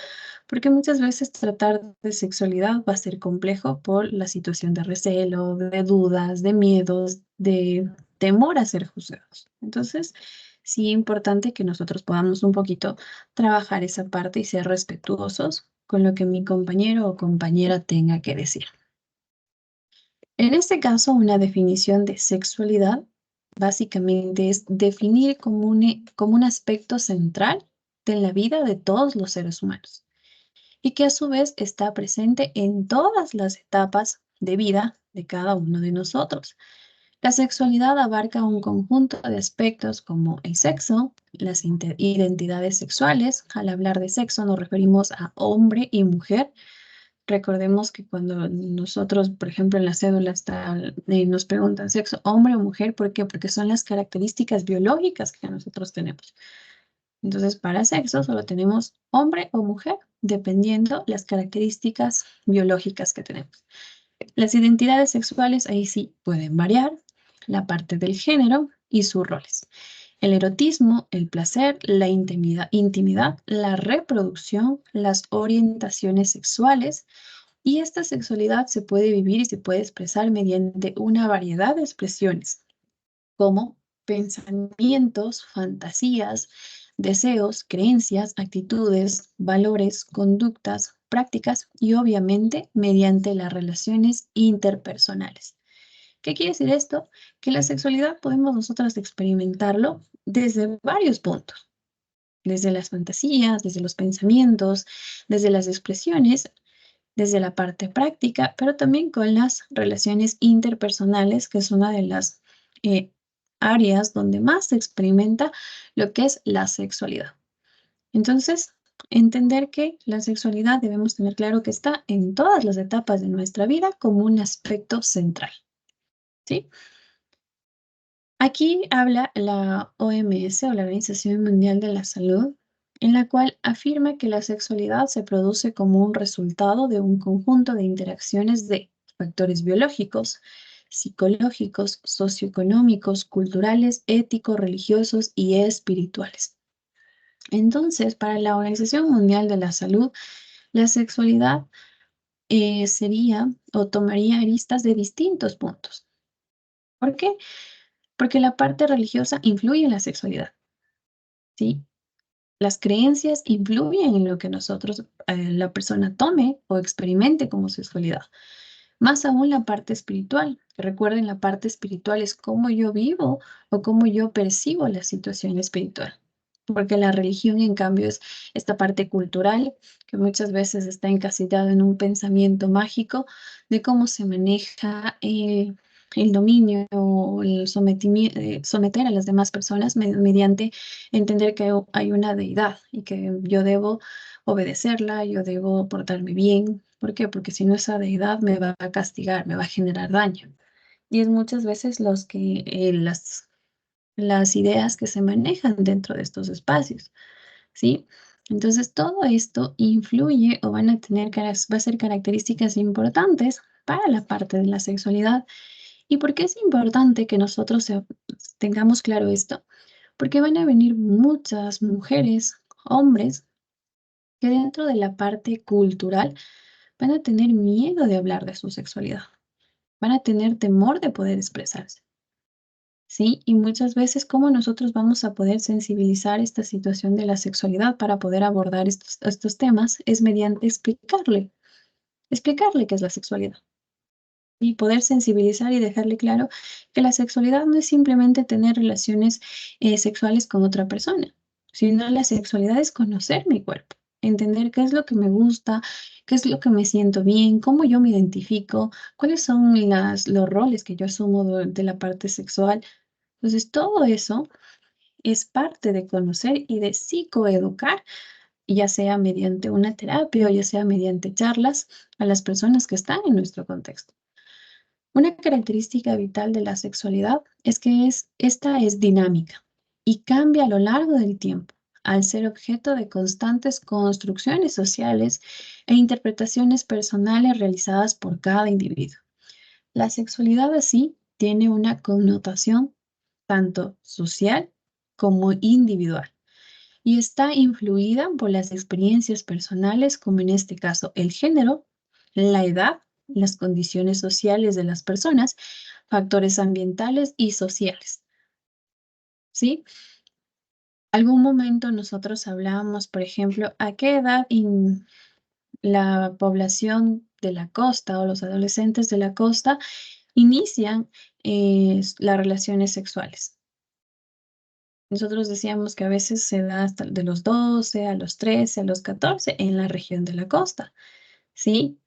porque muchas veces tratar de sexualidad va a ser complejo por la situación de recelo, de dudas, de miedos, de temor a ser juzgados. Entonces, sí es importante que nosotros podamos un poquito trabajar esa parte y ser respetuosos con lo que mi compañero o compañera tenga que decir. En este caso, una definición de sexualidad básicamente es definir como un aspecto central de la vida de todos los seres humanos y que a su vez está presente en todas las etapas de vida de cada uno de nosotros. La sexualidad abarca un conjunto de aspectos como el sexo, las identidades sexuales. Al hablar de sexo nos referimos a hombre y mujer. Recordemos que cuando nosotros, por ejemplo, en la cédula nos preguntan sexo, hombre o mujer, ¿por qué? Porque son las características biológicas que nosotros tenemos. Entonces, para sexo solo tenemos hombre o mujer, dependiendo las características biológicas que tenemos. Las identidades sexuales ahí sí pueden variar, la parte del género y sus roles. El erotismo, el placer, la intimidad, la reproducción, las orientaciones sexuales. Y esta sexualidad se puede vivir y se puede expresar mediante una variedad de expresiones, como pensamientos, fantasías, deseos, creencias, actitudes, valores, conductas, prácticas y obviamente mediante las relaciones interpersonales. ¿Qué quiere decir esto? Que la sexualidad podemos nosotros experimentarlo desde varios puntos, desde las fantasías, desde los pensamientos, desde las expresiones, desde la parte práctica, pero también con las relaciones interpersonales, que es una de las áreas donde más se experimenta lo que es la sexualidad. Entonces, entender que la sexualidad debemos tener claro que está en todas las etapas de nuestra vida como un aspecto central. ¿Sí? Aquí habla la OMS o la Organización Mundial de la Salud, en la cual afirma que la sexualidad se produce como un resultado de un conjunto de interacciones de factores biológicos, psicológicos, socioeconómicos, culturales, éticos, religiosos y espirituales. Entonces, para la Organización Mundial de la Salud, la sexualidad sería o tomaría aristas de distintos puntos. ¿Por qué? Porque la parte religiosa influye en la sexualidad, ¿sí? Las creencias influyen en lo que nosotros, la persona tome o experimente como sexualidad. Más aún la parte espiritual. Recuerden, la parte espiritual es cómo yo vivo o cómo yo percibo la situación espiritual. Porque la religión, en cambio, es esta parte cultural que muchas veces está encasillada en un pensamiento mágico de cómo se maneja el dominio o el someter a las demás personas mediante entender que hay una deidad y que yo debo obedecerla, yo debo portarme bien. ¿Por qué? Porque si no, esa deidad me va a castigar, me va a generar daño. Y es muchas veces las ideas que se manejan dentro de estos espacios, ¿sí? Entonces, todo esto influye o va a ser características importantes para la parte de la sexualidad. ¿Y por qué es importante que nosotros tengamos claro esto? Porque van a venir muchas mujeres, hombres, que dentro de la parte cultural van a tener miedo de hablar de su sexualidad, van a tener temor de poder expresarse. ¿Sí? Y muchas veces, ¿cómo nosotros vamos a poder sensibilizar esta situación de la sexualidad para poder abordar estos temas? Es mediante explicarle qué es la sexualidad. Y poder sensibilizar y dejarle claro que la sexualidad no es simplemente tener relaciones sexuales con otra persona, sino la sexualidad es conocer mi cuerpo, entender qué es lo que me gusta, qué es lo que me siento bien, cómo yo me identifico, cuáles son los roles que yo asumo de la parte sexual. Entonces, todo eso es parte de conocer y de psicoeducar, ya sea mediante una terapia o ya sea mediante charlas a las personas que están en nuestro contexto. Una característica vital de la sexualidad es que esta es dinámica y cambia a lo largo del tiempo, al ser objeto de constantes construcciones sociales e interpretaciones personales realizadas por cada individuo. La sexualidad así tiene una connotación tanto social como individual y está influida por las experiencias personales, como en este caso el género, la edad, las condiciones sociales de las personas, factores ambientales y sociales. ¿Sí? Algún momento nosotros hablábamos, por ejemplo, a qué edad la población de la costa o los adolescentes de la costa inician las relaciones sexuales. Nosotros decíamos que a veces se da hasta de los 12 a los 13, a los 14 en la región de la costa, ¿sí?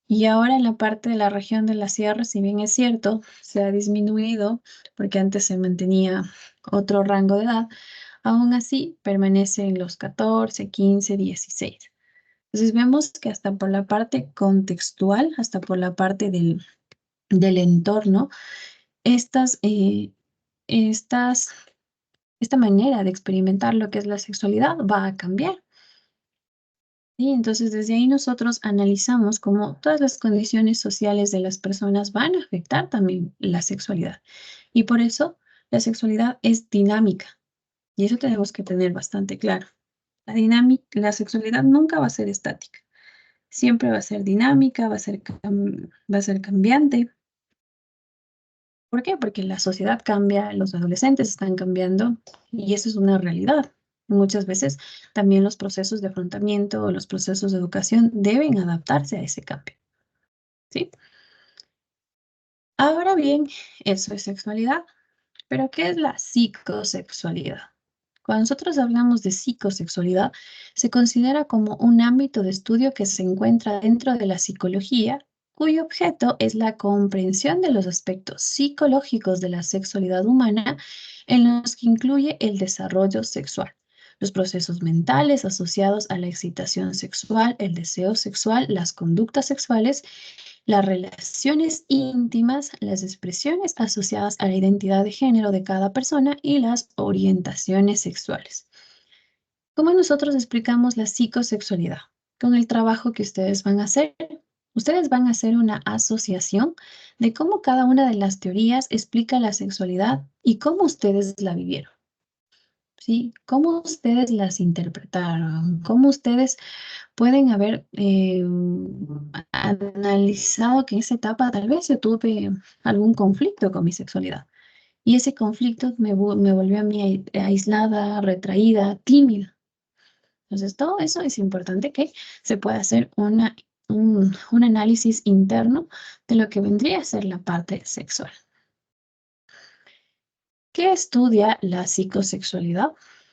Y ahora en la parte de la región de la sierra, si bien es cierto, se ha disminuido porque antes se mantenía otro rango de edad, aún así permanece en los 14, 15, 16. Entonces vemos que hasta por la parte contextual, hasta por la parte del entorno, estas, esta manera de experimentar lo que es la sexualidad va a cambiar. ¿Sí? Entonces, desde ahí nosotros analizamos cómo todas las condiciones sociales de las personas van a afectar también la sexualidad. Y por eso la sexualidad es dinámica. Y eso tenemos que tener bastante claro. La sexualidad nunca va a ser estática. Siempre va a ser dinámica, va a ser cambiante. ¿Por qué? Porque la sociedad cambia, los adolescentes están cambiando y eso es una realidad. Muchas veces también los procesos de afrontamiento o los procesos de educación deben adaptarse a ese cambio. ¿Sí? Ahora bien, eso es sexualidad, pero ¿qué es la psicosexualidad? Cuando nosotros hablamos de psicosexualidad, se considera como un ámbito de estudio que se encuentra dentro de la psicología, cuyo objeto es la comprensión de los aspectos psicológicos de la sexualidad humana, en los que incluye el desarrollo sexual, los procesos mentales asociados a la excitación sexual, el deseo sexual, las conductas sexuales, las relaciones íntimas, las expresiones asociadas a la identidad de género de cada persona y las orientaciones sexuales. ¿Cómo nosotros explicamos la psicosexualidad? Con el trabajo que ustedes van a hacer. Ustedes van a hacer una asociación de cómo cada una de las teorías explica la sexualidad y cómo ustedes la vivieron. ¿Sí? ¿Cómo ustedes las interpretaron? ¿Cómo ustedes pueden haber analizado que en esa etapa tal vez yo tuve algún conflicto con mi sexualidad? Y ese conflicto me volvió a mí aislada, retraída, tímida. Entonces, todo eso es importante que se pueda hacer un análisis interno de lo que vendría a ser la parte sexual. ¿Qué estudia la psicosexualidad?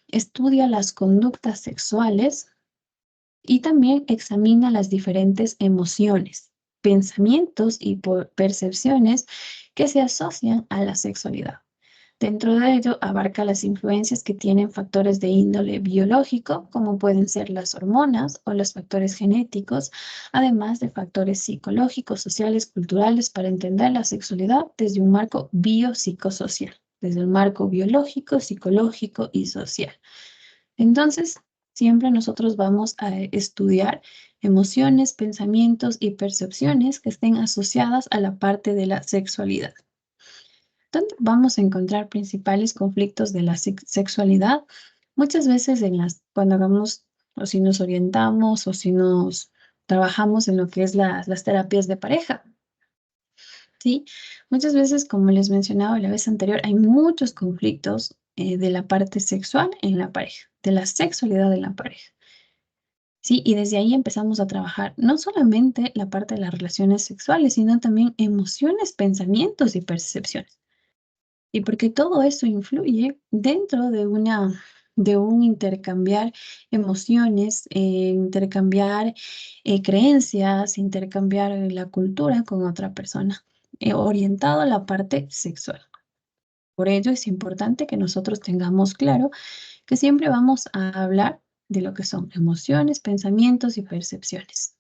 Estudia las conductas sexuales y también examina las diferentes emociones, pensamientos y percepciones que se asocian a la sexualidad. Dentro de ello abarca las influencias que tienen factores de índole biológico, como pueden ser las hormonas o los factores genéticos, además de factores psicológicos, sociales, culturales, para entender la sexualidad desde un marco biopsicosocial, desde el marco biológico, psicológico y social. Entonces, siempre nosotros vamos a estudiar emociones, pensamientos y percepciones que estén asociadas a la parte de la sexualidad. ¿Dónde vamos a encontrar principales conflictos de la sexualidad? Muchas veces cuando hagamos o si nos orientamos o si nos trabajamos en lo que es las terapias de pareja. ¿Sí? Muchas veces, como les mencionaba la vez anterior, hay muchos conflictos de la parte sexual en la pareja, de la sexualidad en la pareja. ¿Sí? Y desde ahí empezamos a trabajar no solamente la parte de las relaciones sexuales, sino también emociones, pensamientos y percepciones. Y porque todo eso influye dentro de un intercambiar emociones, intercambiar creencias, intercambiar la cultura con otra persona, orientado a la parte sexual. Por ello es importante que nosotros tengamos claro que siempre vamos a hablar de lo que son emociones, pensamientos y percepciones.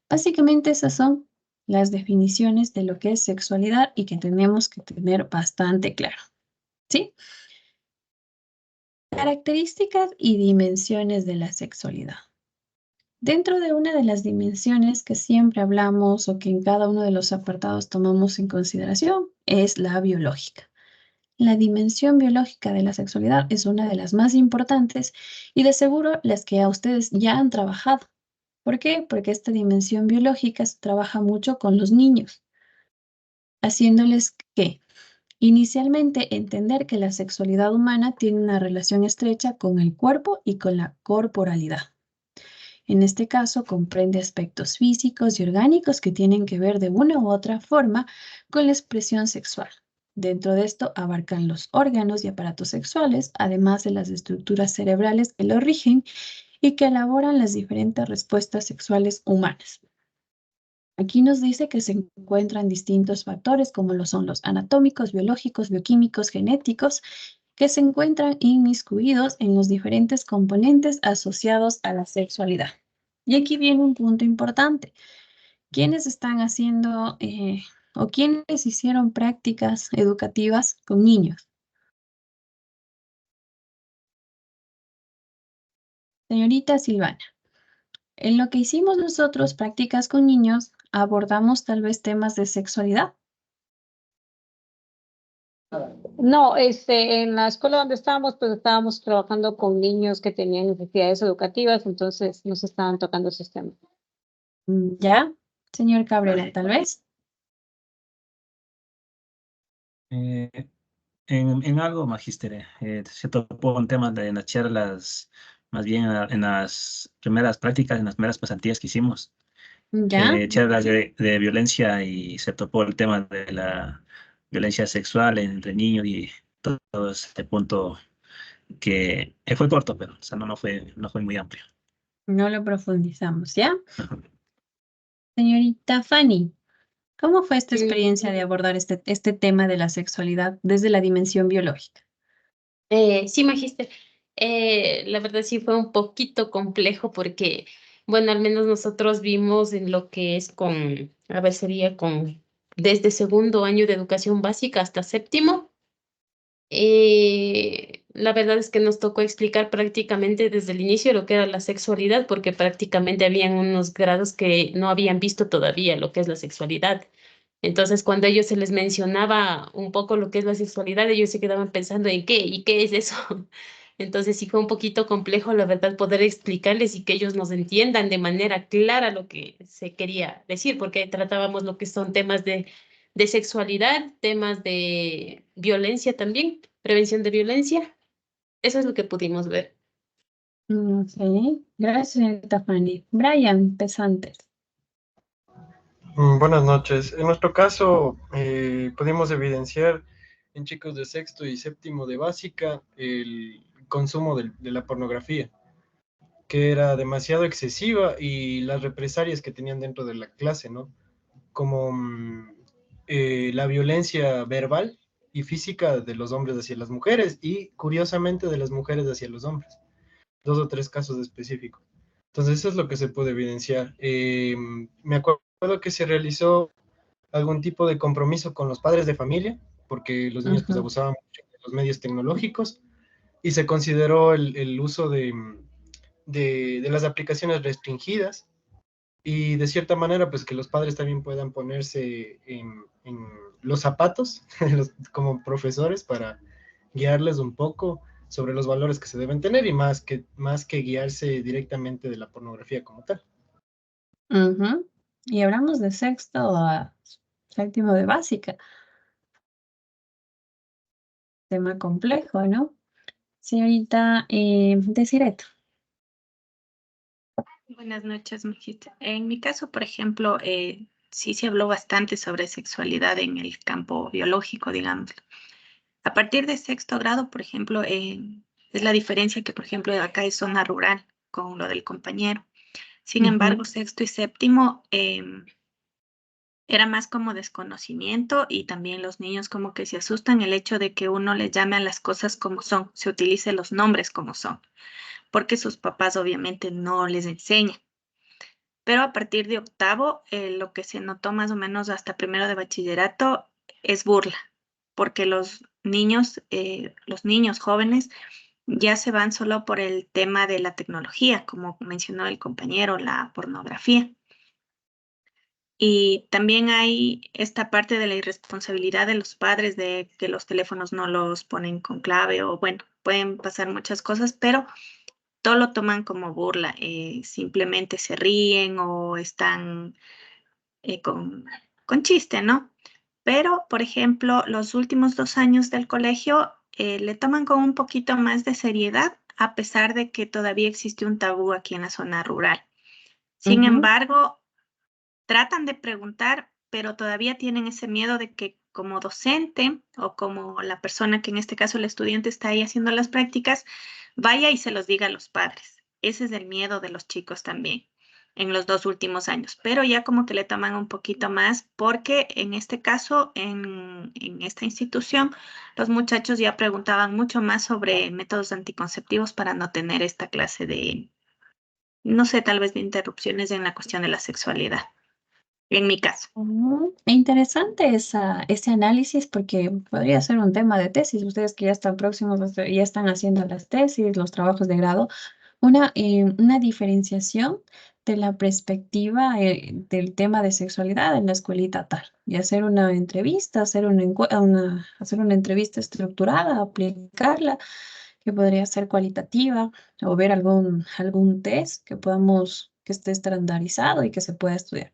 Básicamente esas son las definiciones de lo que es sexualidad y que tenemos que tener bastante claro, ¿sí? Características y dimensiones de la sexualidad. Dentro de una de las dimensiones que siempre hablamos o que en cada uno de los apartados tomamos en consideración es la biológica. La dimensión biológica de la sexualidad es una de las más importantes y de seguro las que a ustedes ya han trabajado. ¿Por qué? Porque esta dimensión biológica se trabaja mucho con los niños, haciéndoles que inicialmente entender que la sexualidad humana tiene una relación estrecha con el cuerpo y con la corporalidad. En este caso comprende aspectos físicos y orgánicos que tienen que ver de una u otra forma con la expresión sexual. Dentro de esto abarcan los órganos y aparatos sexuales, además de las estructuras cerebrales que lo rigen y que elaboran las diferentes respuestas sexuales humanas. Aquí nos dice que se encuentran distintos factores como lo son los anatómicos, biológicos, bioquímicos, genéticos, que se encuentran inmiscuidos en los diferentes componentes asociados a la sexualidad. Y aquí viene un punto importante. ¿Quiénes están haciendo o quiénes hicieron prácticas educativas con niños? Señorita Silvana. En lo que hicimos nosotros, prácticas con niños, abordamos tal vez temas de sexualidad. No, en la escuela donde estábamos, pues estábamos trabajando con niños que tenían necesidades educativas, entonces nos estaban tocando esos temas. ¿Ya? Señor Cabrera, tal vez. En algo, magíster, se topó un tema en las charlas, más bien en las primeras prácticas, en las primeras pasantías que hicimos, ¿Ya? charlas de violencia y se topó el tema de la violencia sexual entre niños y todo este punto que fue corto, pero o sea, no fue muy amplio. No lo profundizamos, ¿ya? Señorita Fanny, ¿cómo fue esta experiencia de abordar este tema de la sexualidad desde la dimensión biológica? Sí, magíster. La verdad sí fue un poquito complejo porque, bueno, al menos nosotros vimos en lo que es a ver, sería desde segundo año de educación básica hasta séptimo. La verdad es que nos tocó explicar prácticamente desde el inicio lo que era la sexualidad, porque prácticamente habían unos grados que no habían visto todavía lo que es la sexualidad. Entonces, cuando a ellos se les mencionaba un poco lo que es la sexualidad, ellos se quedaban pensando en qué y qué es eso. Entonces, sí fue un poquito complejo, la verdad, poder explicarles y que ellos nos entiendan de manera clara lo que se quería decir, porque tratábamos lo que son temas de sexualidad, temas de violencia también, prevención de violencia. Eso es lo que pudimos ver. Ok, gracias, señorita Fanny. Brian Pesantes. Buenas noches. En nuestro caso, pudimos evidenciar en chicos de sexto y séptimo de básica el consumo de la pornografía, que era demasiado excesiva y las represalias que tenían dentro de la clase, ¿no? Como la violencia verbal y física de los hombres hacia las mujeres y, curiosamente, de las mujeres hacia los hombres. 2 o 3 casos específicos. Entonces, eso es lo que se puede evidenciar. Me acuerdo que se realizó algún tipo de compromiso con los padres de familia, porque los niños pues abusaban mucho de los medios tecnológicos, y se consideró el uso de las aplicaciones restringidas y de cierta manera pues que los padres también puedan ponerse en los zapatos como profesores para guiarles un poco sobre los valores que se deben tener y más que guiarse directamente de la pornografía como tal. Ujú. Y hablamos de sexto a séptimo de básica. Tema complejo, ¿no? Señorita Desiret. Buenas noches, Magista. En mi caso, por ejemplo, sí se habló bastante sobre sexualidad en el campo biológico, digamos. A partir de sexto grado, por ejemplo, es la diferencia que, por ejemplo, acá es zona rural con lo del compañero. Sin embargo, sexto y séptimo era más como desconocimiento y también los niños como que se asustan el hecho de que uno les llame a las cosas como son, se utilice los nombres como son, porque sus papás obviamente no les enseñan. Pero a partir de octavo, lo que se notó más o menos hasta primero de bachillerato es burla, porque los niños jóvenes ya se van solo por el tema de la tecnología, como mencionó el compañero, la pornografía. Y también hay esta parte de la irresponsabilidad de los padres de que los teléfonos no los ponen con clave o bueno, pueden pasar muchas cosas, pero todo lo toman como burla, simplemente se ríen o están con chiste, ¿no? Pero, por ejemplo, los últimos 2 años del colegio le toman con un poquito más de seriedad, a pesar de que todavía existe un tabú aquí en la zona rural. Sin embargo, tratan de preguntar, pero todavía tienen ese miedo de que como docente o como la persona que en este caso el estudiante está ahí haciendo las prácticas, vaya y se los diga a los padres. Ese es el miedo de los chicos también en los 2 últimos años, pero ya como que le toman un poquito más porque en este caso, en esta institución, los muchachos ya preguntaban mucho más sobre métodos anticonceptivos para no tener esta clase de, no sé, tal vez de interrupciones en la cuestión de la sexualidad en mi caso. Interesante ese análisis porque podría ser un tema de tesis. Ustedes que ya están próximos, ya están haciendo las tesis, los trabajos de grado, una diferenciación de la perspectiva del tema de sexualidad en la escuelita tal. Y hacer una entrevista, hacer una entrevista estructurada, aplicarla, que podría ser cualitativa, o ver algún test que esté estandarizado y que se pueda estudiar.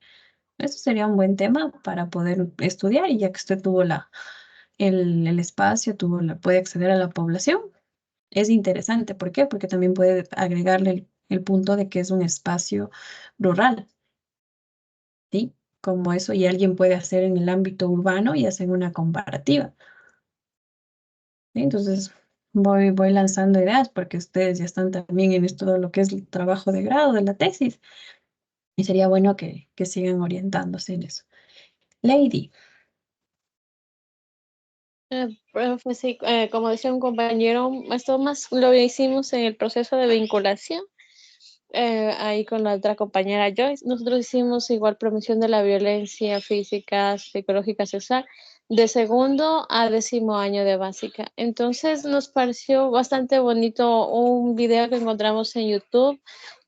Eso sería un buen tema para poder estudiar y ya que usted tuvo el espacio, puede acceder a la población. Es interesante. ¿Por qué? Porque también puede agregarle el punto de que es un espacio rural, ¿sí? Como eso y alguien puede hacer en el ámbito urbano y hacer una comparativa. ¿Sí? Entonces, voy lanzando ideas porque ustedes ya están también en esto de lo que es el trabajo de grado de la tesis y sería bueno que sigan orientándose en eso. Lady. Profe, sí, como decía un compañero, esto más lo hicimos en el proceso de vinculación, ahí con la otra compañera Joyce. Nosotros hicimos igual promoción de la violencia física, psicológica, sexual, de segundo a 10º año de básica. Entonces nos pareció bastante bonito un video que encontramos en YouTube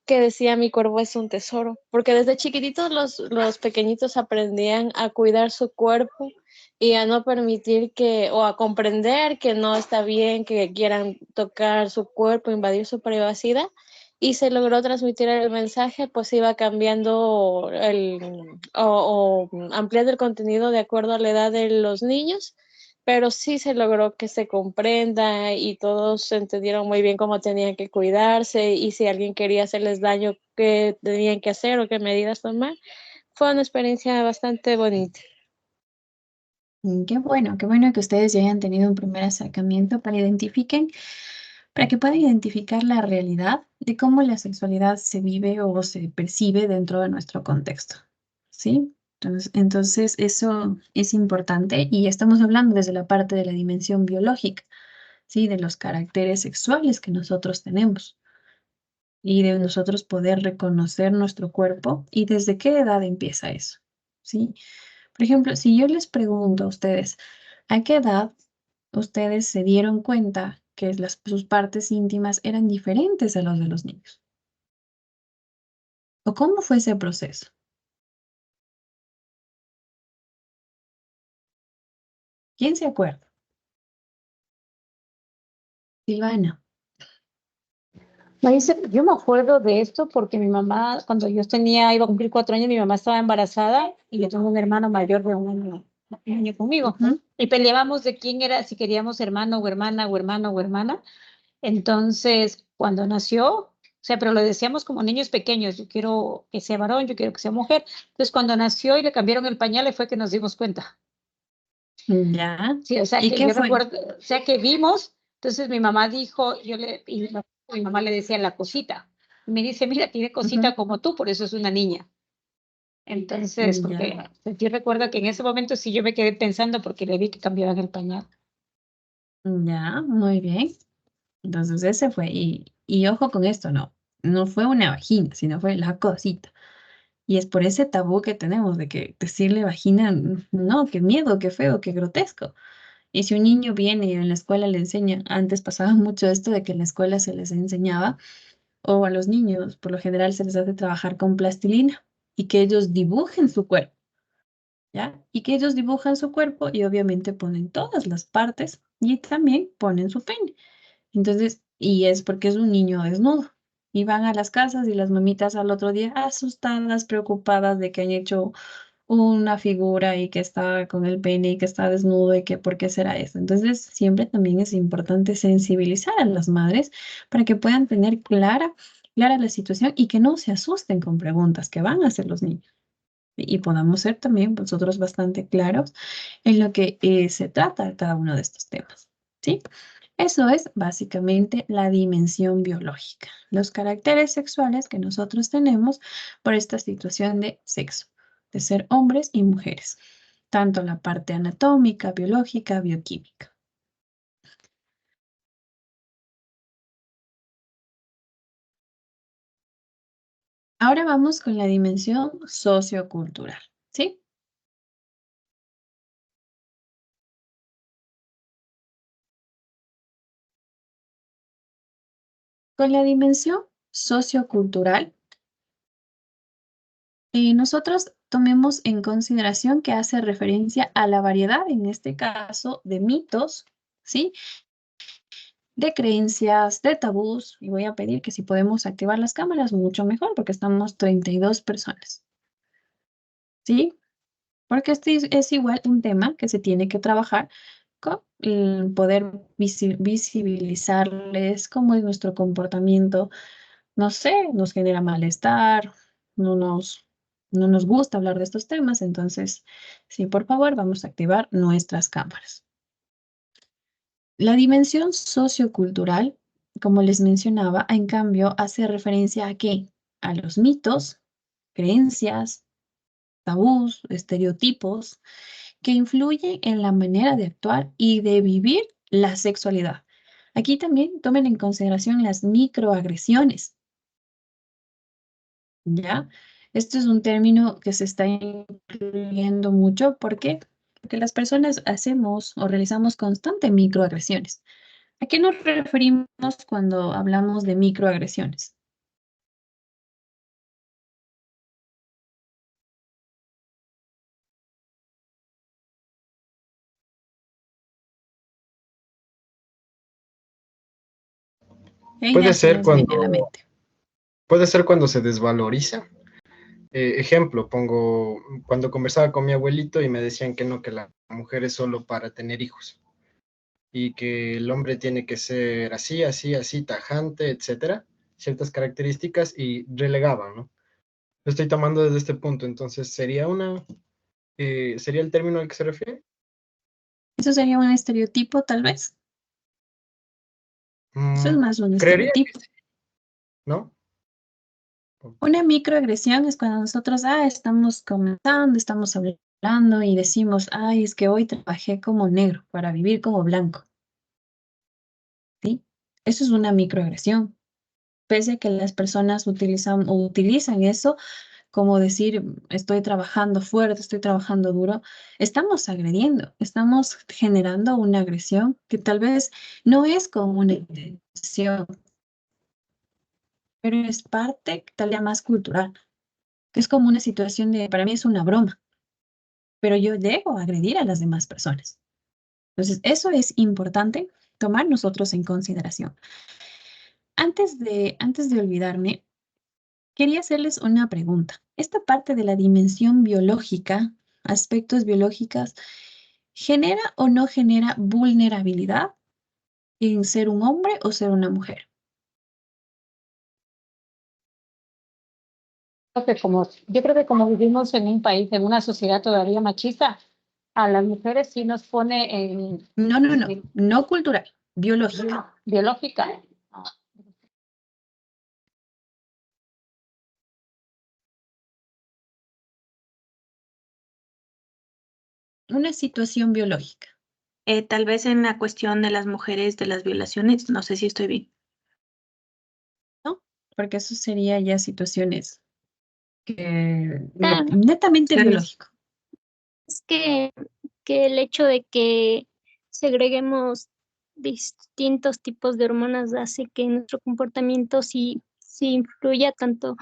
que decía mi cuerpo es un tesoro, porque desde chiquititos los pequeñitos aprendían a cuidar su cuerpo y a no permitir o a comprender que no está bien que quieran tocar su cuerpo, invadir su privacidad, y se logró transmitir el mensaje, pues iba cambiando o ampliando el contenido de acuerdo a la edad de los niños, pero sí se logró que se comprenda y todos entendieron muy bien cómo tenían que cuidarse y si alguien quería hacerles daño, qué tenían que hacer o qué medidas tomar. Fue una experiencia bastante bonita. Qué bueno que ustedes ya hayan tenido un primer acercamiento para que puedan identificar la realidad de cómo la sexualidad se vive o se percibe dentro de nuestro contexto, ¿sí? Entonces eso es importante y estamos hablando desde la parte de la dimensión biológica, ¿sí? De los caracteres sexuales que nosotros tenemos y de nosotros poder reconocer nuestro cuerpo y desde qué edad empieza eso, ¿sí? Por ejemplo, si yo les pregunto a ustedes, ¿a qué edad ustedes se dieron cuenta que sus partes íntimas eran diferentes a los de los niños? ¿O cómo fue ese proceso? ¿Quién se acuerda? Silvana. Yo me acuerdo de esto porque mi mamá, cuando yo iba a cumplir 4 años, mi mamá estaba embarazada y yo tengo un hermano mayor de un año conmigo. Ujú. Y peleábamos de quién era, si queríamos hermano o hermana o hermano o hermana. Entonces, cuando nació, o sea, pero lo decíamos como niños pequeños, yo quiero que sea varón, yo quiero que sea mujer. Entonces, cuando nació y le cambiaron el pañal, fue que nos dimos cuenta. Ya. Sí, o sea, ¿Y que qué yo fue? recuerdo, o sea, que vimos, entonces mi mamá dijo, y mi mamá le decía la cosita. Y me dice, mira, tiene cosita Ujú. como tú, por eso es una niña. Entonces, Ya. porque yo recuerdo que en ese momento sí yo me quedé pensando porque le vi que cambiaban el pañal. Ya, muy bien. Entonces ese fue. Y ojo con esto, no. No fue una vagina, sino fue la cosita. Y es por ese tabú que tenemos de que decirle vagina, no, qué miedo, qué feo, qué grotesco. Y si un niño viene y en la escuela le enseña, antes pasaba mucho esto de que en la escuela se les enseñaba, o a los niños, por lo general se les hace trabajar con plastilina y que ellos dibujen su cuerpo, ¿ya? Y que ellos dibujan su cuerpo y obviamente ponen todas las partes y también ponen su pene. Entonces, y es porque es un niño desnudo. Y van a las casas y las mamitas al otro día asustadas, preocupadas de que han hecho una figura y que está con el pene y que está desnudo y que por qué será eso. Entonces, siempre también es importante sensibilizar a las madres para que puedan tener clara la situación y que no se asusten con preguntas que van a hacer los niños. Y podamos ser también nosotros bastante claros en lo que se trata de cada uno de estos temas. ¿Sí? Eso es básicamente la dimensión biológica, los caracteres sexuales que nosotros tenemos por esta situación de sexo, de ser hombres y mujeres, tanto la parte anatómica, biológica, bioquímica. Ahora vamos con la dimensión sociocultural, ¿sí? Con la dimensión sociocultural, nosotros tomemos en consideración que hace referencia a la variedad, en este caso, de mitos, ¿sí? De creencias, de tabús, y voy a pedir que si podemos activar las cámaras, mucho mejor, porque estamos 32 personas, ¿sí? Porque este es igual un tema que se tiene que trabajar con el poder visibilizarles cómo es nuestro comportamiento. No sé, nos genera malestar, no nos, no nos gusta hablar de estos temas, entonces, sí, por favor, vamos a activar nuestras cámaras. La dimensión sociocultural, como les mencionaba, en cambio, hace referencia a qué? A los mitos, creencias, tabús, estereotipos que influyen en la manera de actuar y de vivir la sexualidad. Aquí también tomen en consideración las microagresiones, ¿ya? Esto es un término que se está incluyendo mucho. ¿Por qué? Porque las personas hacemos o realizamos constante microagresiones. ¿A qué nos referimos cuando hablamos de microagresiones? Puede Ignacio, ser no se viene a la cuando, mente. puede ser cuando se desvaloriza. Ejemplo, pongo cuando conversaba con mi abuelito y me decían que no, que la mujer es solo para tener hijos y que el hombre tiene que ser así, así, así, tajante, etcétera, ciertas características y relegaban, ¿no? Lo estoy tomando desde este punto, entonces ¿sería el término al que se refiere? Eso sería un estereotipo, tal vez. Eso es Mm, más un creería que estereotipo. sí, ¿no? Una microagresión es cuando nosotros, estamos comentando, estamos hablando y decimos, ay, es que hoy trabajé como negro para vivir como blanco, ¿sí? Eso es una microagresión. Pese a que las personas utilizan eso como decir, estoy trabajando fuerte, estoy trabajando duro, estamos agrediendo, estamos generando una agresión que tal vez no es con una intención, pero es parte tal vez más cultural. Es como una situación de, para mí es una broma, pero yo llego a agredir a las demás personas. Entonces, eso es importante tomar nosotros en consideración. Antes de olvidarme, quería hacerles una pregunta. Esta parte de la dimensión biológica, aspectos biológicos, ¿genera o no genera vulnerabilidad en ser un hombre o ser una mujer? Yo creo que como vivimos en un país, en una sociedad todavía machista, a las mujeres sí nos pone en No cultural, biológica. biológica. Una situación biológica. Tal vez en la cuestión de las mujeres de las violaciones, no sé si estoy bien. ¿No? Porque eso sería ya situaciones Ah, netamente biológico. Es que el hecho de que segreguemos distintos tipos de hormonas hace que nuestro comportamiento sí influya tanto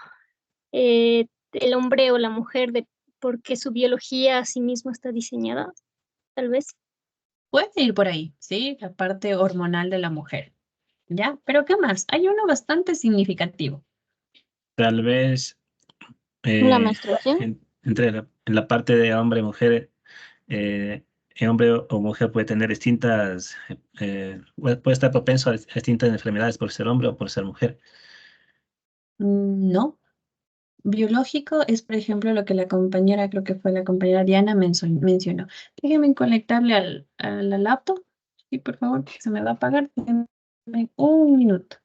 el hombre o la mujer porque su biología a sí misma está diseñada, tal vez. Puede ir por ahí, ¿sí? La parte hormonal de la mujer. ¿Ya? Pero ¿qué más? Hay uno bastante significativo. Tal vez La menstruación. en la parte de hombre y mujer, el hombre o mujer puede tener distintas, puede estar propenso a distintas enfermedades por ser hombre o por ser mujer. No. Biológico es, por ejemplo, lo que la compañera, creo que fue la compañera Diana mencionó. Déjenme conectarle a la laptop. Sí, por favor, que se me va a apagar. Déjenme un minuto.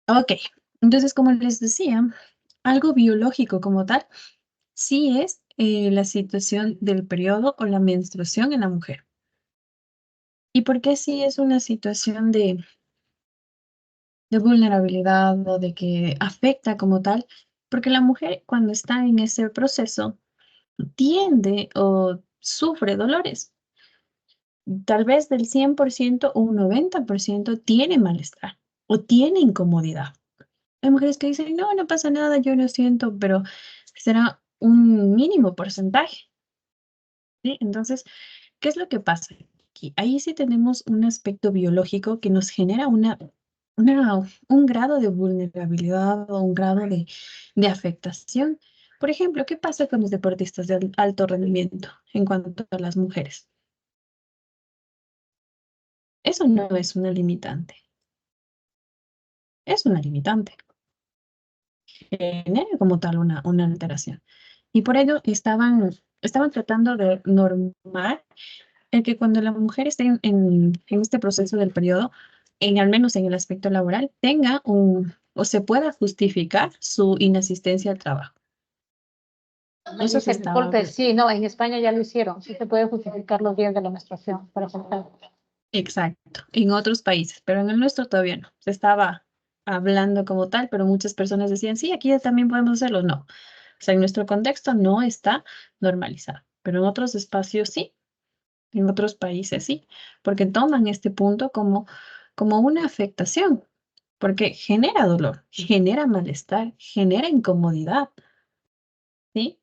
Ok, entonces como les decía, algo biológico como tal, sí es la situación del periodo o la menstruación en la mujer. ¿Y por qué sí es una situación de vulnerabilidad o de que afecta como tal? Porque la mujer cuando está en ese proceso tiende o sufre dolores. Tal vez del 100% o un 90% tiene malestar o tiene incomodidad. Hay mujeres que dicen, no, no pasa nada, yo no siento, pero será un mínimo porcentaje, ¿sí? Entonces, ¿qué es lo que pasa aquí? Ahí sí tenemos un aspecto biológico que nos genera un grado de vulnerabilidad o un grado de afectación. Por ejemplo, ¿qué pasa con los deportistas de alto rendimiento en cuanto a las mujeres? Eso no es una limitante, es una limitante. Genera como tal una alteración. Y por ello estaban tratando de normar el que cuando la mujer esté en este proceso del periodo, al menos en el aspecto laboral, tenga o se pueda justificar su inasistencia al trabajo. Eso se estaba. Disculpe, sí, no, en España ya lo hicieron. Sí se puede justificar los días de la menstruación, por ejemplo. Exacto, en otros países, pero en el nuestro todavía no. Se estaba hablando como tal, pero muchas personas decían, sí, aquí ya también podemos hacerlo. No, o sea, en nuestro contexto no está normalizado, pero en otros espacios sí, en otros países sí, porque toman este punto como una afectación, porque genera dolor, genera malestar, genera incomodidad. ¿sí?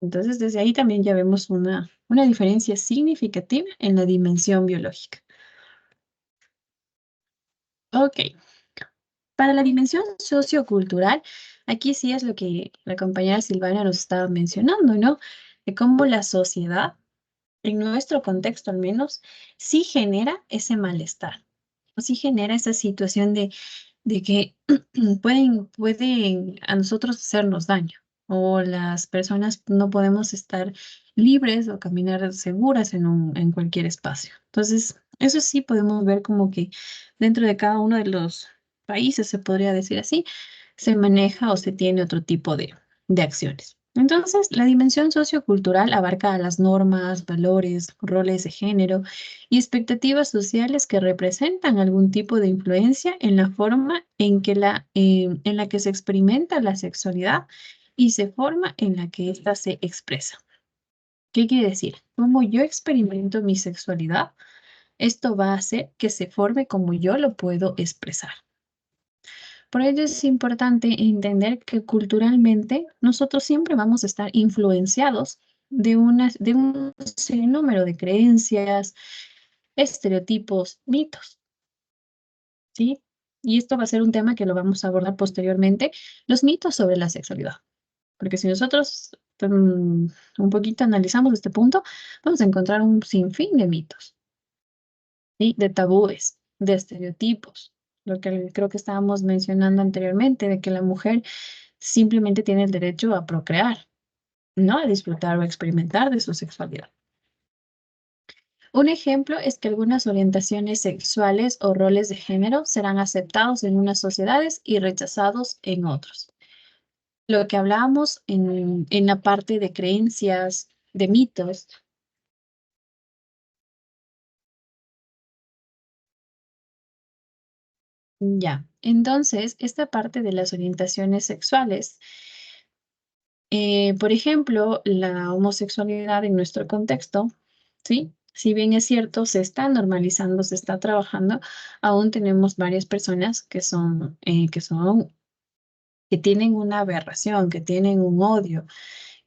Entonces, desde ahí también ya vemos una diferencia significativa en la dimensión biológica. Ok. Para la dimensión sociocultural, aquí sí es lo que la compañera Silvana nos estaba mencionando, ¿no? De cómo la sociedad, en nuestro contexto al menos, sí genera ese malestar, o sí genera esa situación de que pueden a nosotros hacernos daño, o las personas no podemos estar libres o caminar seguras en cualquier espacio. Entonces, eso sí podemos ver como que dentro de cada uno de los países, se podría decir así, se maneja o se tiene otro tipo de acciones. Entonces, la dimensión sociocultural abarca a las normas, valores, roles de género y expectativas sociales que representan algún tipo de influencia en la forma en la que se experimenta la sexualidad y se forma en la que ésta se expresa. ¿Qué quiere decir? Como yo experimento mi sexualidad, esto va a hacer que se forme como yo lo puedo expresar. Por ello es importante entender que culturalmente nosotros siempre vamos a estar influenciados de un sinnúmero de creencias, estereotipos, mitos, ¿sí? Y esto va a ser un tema que lo vamos a abordar posteriormente, los mitos sobre la sexualidad. Porque si nosotros un poquito analizamos este punto, vamos a encontrar un sinfín de mitos, ¿sí? De tabúes, de estereotipos, lo que creo que estábamos mencionando anteriormente, de que la mujer simplemente tiene el derecho a procrear, no a disfrutar o experimentar de su sexualidad. Un ejemplo es que algunas orientaciones sexuales o roles de género serán aceptados en unas sociedades y rechazados en otros. Lo que hablábamos en la parte de creencias, de mitos. Ya, entonces, esta parte de las orientaciones sexuales, por ejemplo, la homosexualidad en nuestro contexto, ¿sí? Si bien es cierto, se está normalizando, se está trabajando, aún tenemos varias personas que tienen una aberración, que tienen un odio,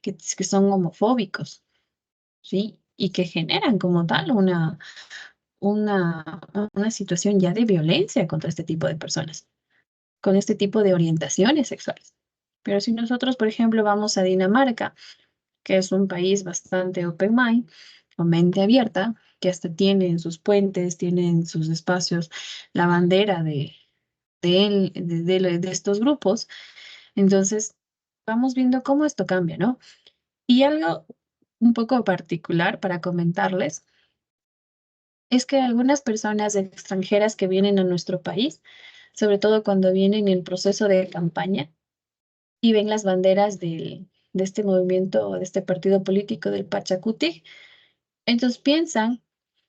que son homofóbicos, ¿sí? Y que generan como tal una situación ya de violencia contra este tipo de personas, con este tipo de orientaciones sexuales. Pero si nosotros, por ejemplo, vamos a Dinamarca, que es un país bastante open mind, con mente abierta, que hasta tienen sus puentes, tienen sus espacios, la bandera de estos grupos, entonces vamos viendo cómo esto cambia, ¿no? Y algo un poco particular para comentarles es que algunas personas extranjeras que vienen a nuestro país, sobre todo cuando vienen en proceso de campaña y ven las banderas de este movimiento, de este partido político del Pachacuti, entonces piensan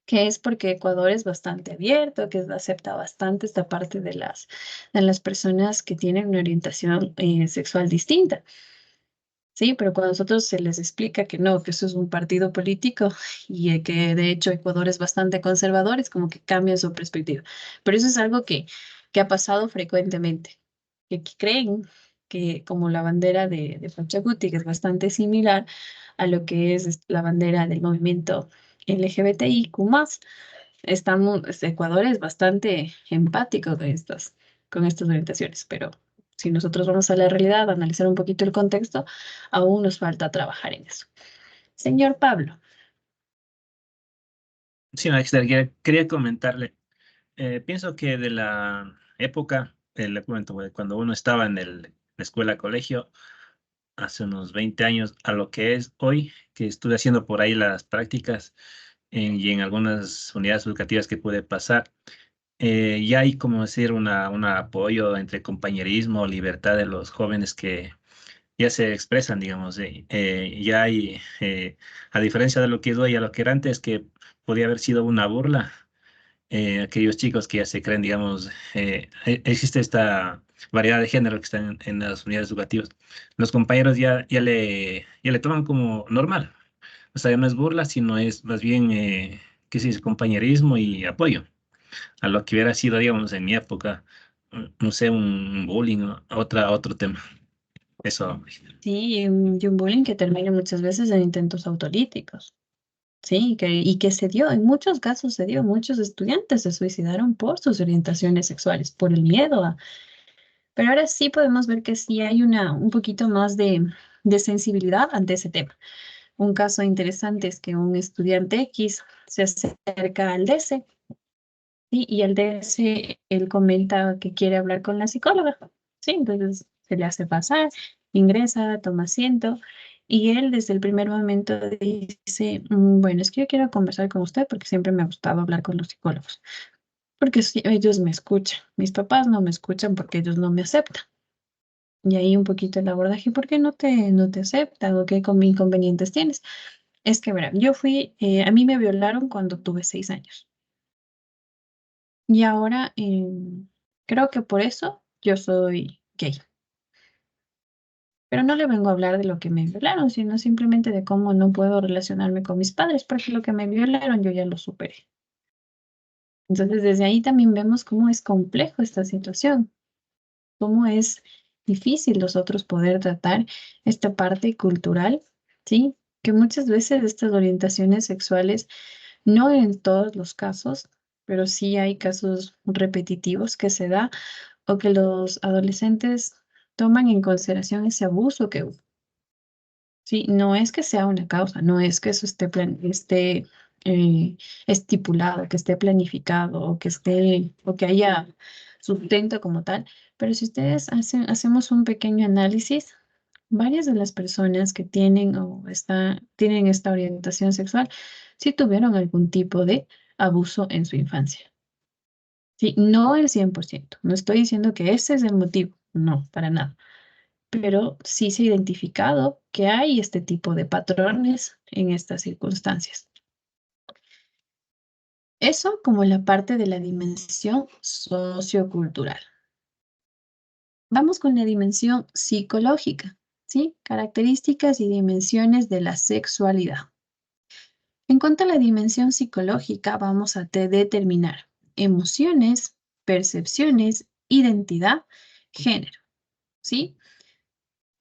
que es porque Ecuador es bastante abierto, que acepta bastante esta parte de las personas que tienen una orientación sexual distinta. Sí, pero cuando a nosotros se les explica que no, que eso es un partido político y que de hecho Ecuador es bastante conservador, es como que cambia su perspectiva. Pero eso es algo que ha pasado frecuentemente, que creen que como la bandera de Pachacuti, que es bastante similar a lo que es la bandera del movimiento LGBTIQ+, Ecuador es bastante empático con estas orientaciones, pero si nosotros vamos a la realidad, a analizar un poquito el contexto, aún nos falta trabajar en eso. Señor Pablo. Sí, Magister, quería comentarle. Pienso que de la época, le comento, cuando uno estaba en la escuela, colegio, hace unos 20 años, a lo que es hoy, que estuve haciendo por ahí las prácticas y en algunas unidades educativas que pude pasar, ya hay como decir un apoyo entre compañerismo, libertad de los jóvenes que ya se expresan, digamos, ya hay, a diferencia de lo que es hoy, a lo que era antes, que podía haber sido una burla, aquellos chicos que ya se creen, digamos, existe esta variedad de género que están en las unidades educativas. Los compañeros ya le toman como normal. O sea, ya no es burla, sino es más bien, ¿qué se dice? Compañerismo y apoyo. A lo que hubiera sido, digamos, en mi época, no sé, un bullying, ¿no? Otro tema. Eso, Sí, y un bullying que termina muchas veces en intentos autolíticos. Sí, y que se dio, en muchos casos se dio, muchos estudiantes se suicidaron por sus orientaciones sexuales, por el miedo a... Pero ahora sí podemos ver que sí hay un poquito más de sensibilidad ante ese tema. Un caso interesante es que un estudiante X se acerca al DC, ¿sí? Y el DC, él comenta que quiere hablar con la psicóloga, ¿sí? Entonces se le hace pasar, ingresa, toma asiento, y él desde el primer momento dice, bueno, es que yo quiero conversar con usted porque siempre me ha gustado hablar con los psicólogos, porque sí, ellos me escuchan, mis papás no me escuchan porque ellos no me aceptan. Y ahí un poquito el abordaje, ¿por qué no te aceptan o qué inconvenientes tienes? Es que, verá, a mí me violaron cuando tuve 6 años. Y ahora creo que por eso yo soy gay. Pero no le vengo a hablar de lo que me violaron, sino simplemente de cómo no puedo relacionarme con mis padres, porque lo que me violaron yo ya lo superé. Entonces, desde ahí también vemos cómo es complejo esta situación, cómo es difícil nosotros poder tratar esta parte cultural, ¿sí? Que muchas veces estas orientaciones sexuales, no en todos los casos, pero sí hay casos repetitivos que se da o que los adolescentes toman en consideración ese abuso que hubo. Sí, no es que sea una causa, no es que eso esté estipulado, que esté planificado o que haya sustento como tal, pero si ustedes hacemos un pequeño análisis, varias de las personas que tienen esta orientación sexual sí tuvieron algún tipo de abuso en su infancia. Sí, no el 100%. No estoy diciendo que ese es el motivo, no, para nada, pero sí se ha identificado que hay este tipo de patrones en estas circunstancias. Eso como la parte de la dimensión sociocultural. Vamos con la dimensión psicológica, ¿sí? Características y dimensiones de la sexualidad. En cuanto a la dimensión psicológica, vamos a determinar emociones, percepciones, identidad, género, ¿sí?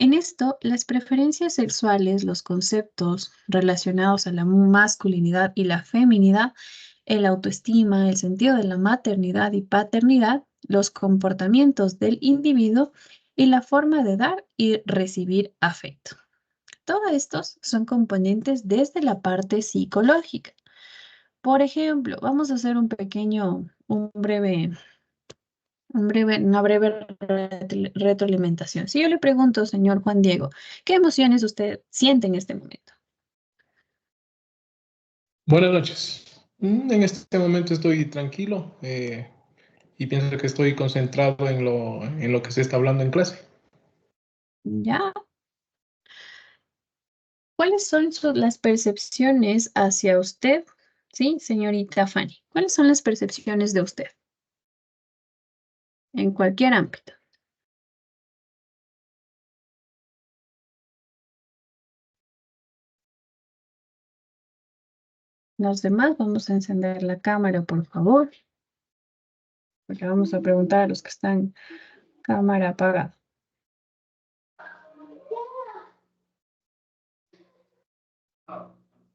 En esto, las preferencias sexuales, los conceptos relacionados a la masculinidad y la feminidad, el autoestima, el sentido de la maternidad y paternidad, los comportamientos del individuo y la forma de dar y recibir afecto. Todos estos son componentes desde la parte psicológica. Por ejemplo, vamos a hacer una breve retroalimentación. Si yo le pregunto, señor Juan Diego, ¿qué emociones usted siente en este momento? Buenas noches. En este momento estoy tranquilo y pienso que estoy concentrado en lo que se está hablando en clase. ¿Ya? ¿Cuáles son las percepciones hacia usted? Sí, señorita Fanny. ¿Cuáles son las percepciones de usted en cualquier ámbito? Los demás, vamos a encender la cámara, por favor, porque vamos a preguntar a los que están cámara apagada.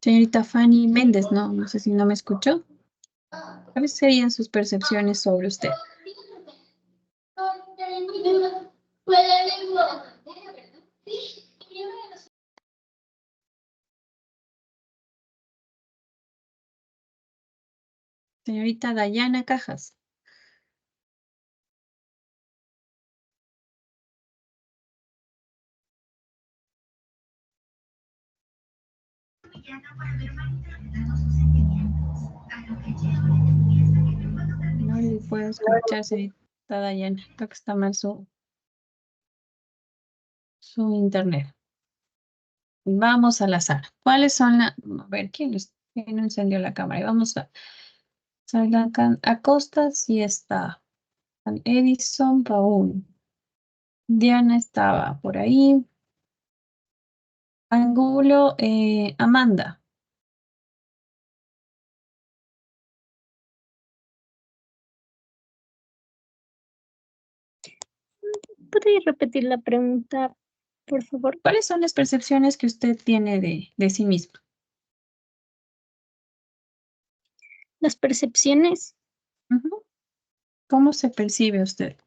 Señorita Fanny Méndez, no sé si no me escuchó. ¿Cuáles serían sus percepciones sobre usted? Señorita Dayana Cajas. No le puedo escuchar, señorita Dayana. Creo que está mal su internet. Vamos al azar. ¿Cuáles son a ver, ¿quién no encendió la cámara? Y vamos a Acosta, sí está. Edison, Paul. Diana estaba por ahí. Angulo, Amanda. ¿Podría repetir la pregunta? por favor. ¿Cuáles son las percepciones que usted tiene de sí mismo? Las percepciones. Ujú. ¿Cómo se percibe usted?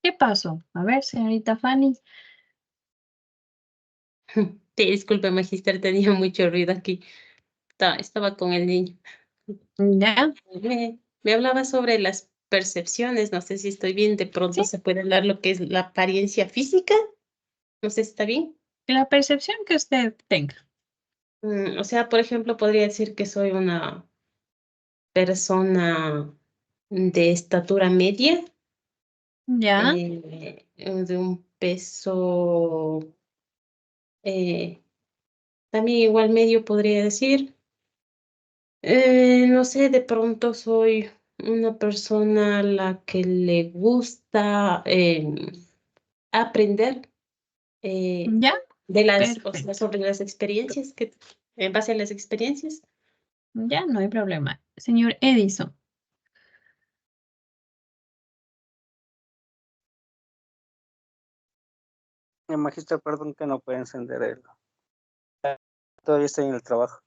¿Qué pasó? A ver, señorita Fanny. Disculpe, Magister, tenía mucho ruido aquí. Estaba con el niño. ¿Ya? Me hablaba sobre las percepciones, no sé si estoy bien, de pronto Sí. se puede hablar lo que es la apariencia física, no sé si está bien. La percepción que usted tenga. O sea, por ejemplo, podría decir que soy una persona de estatura media, ¿Ya? de un peso también igual medio podría decir. No sé, de pronto soy una persona a la que le gusta aprender ¿Ya? de o sea, Perfecto. sobre las experiencias, en base a las experiencias. Ya, no hay problema. Señor Edison. Magister, perdón que no puede encender el. Todavía estoy en el trabajo.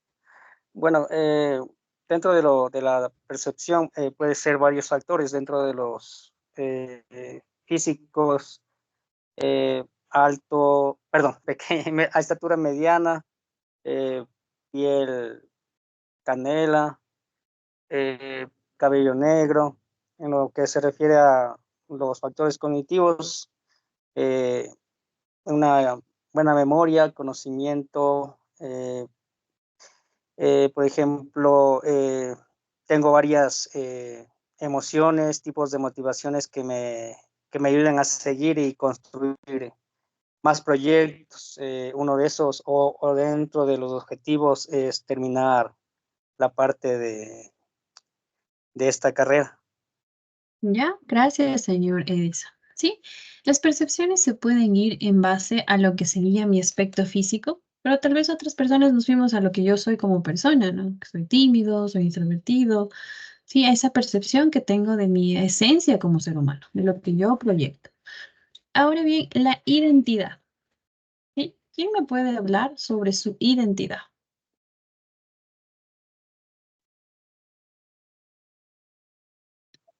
Bueno, dentro de la percepción puede ser varios factores dentro de los físicos, alto, perdón, pequeño, a estatura mediana, piel canela, cabello negro. En lo que se refiere a los factores cognitivos, una buena memoria, conocimiento, por ejemplo, tengo varias emociones, tipos de motivaciones que me ayudan a seguir y construir más proyectos. Uno de esos o dentro de los objetivos es terminar la parte de esta carrera. Ya, gracias, señor Edison. Sí, las percepciones se pueden ir en base a lo que sería mi aspecto físico, pero tal vez otras personas nos fuimos a lo que yo soy como persona, ¿no? Que soy tímido, soy introvertido. Sí, a esa percepción que tengo de mi esencia como ser humano, de lo que yo proyecto. Ahora bien, la identidad. ¿Sí? ¿Quién me puede hablar sobre su identidad?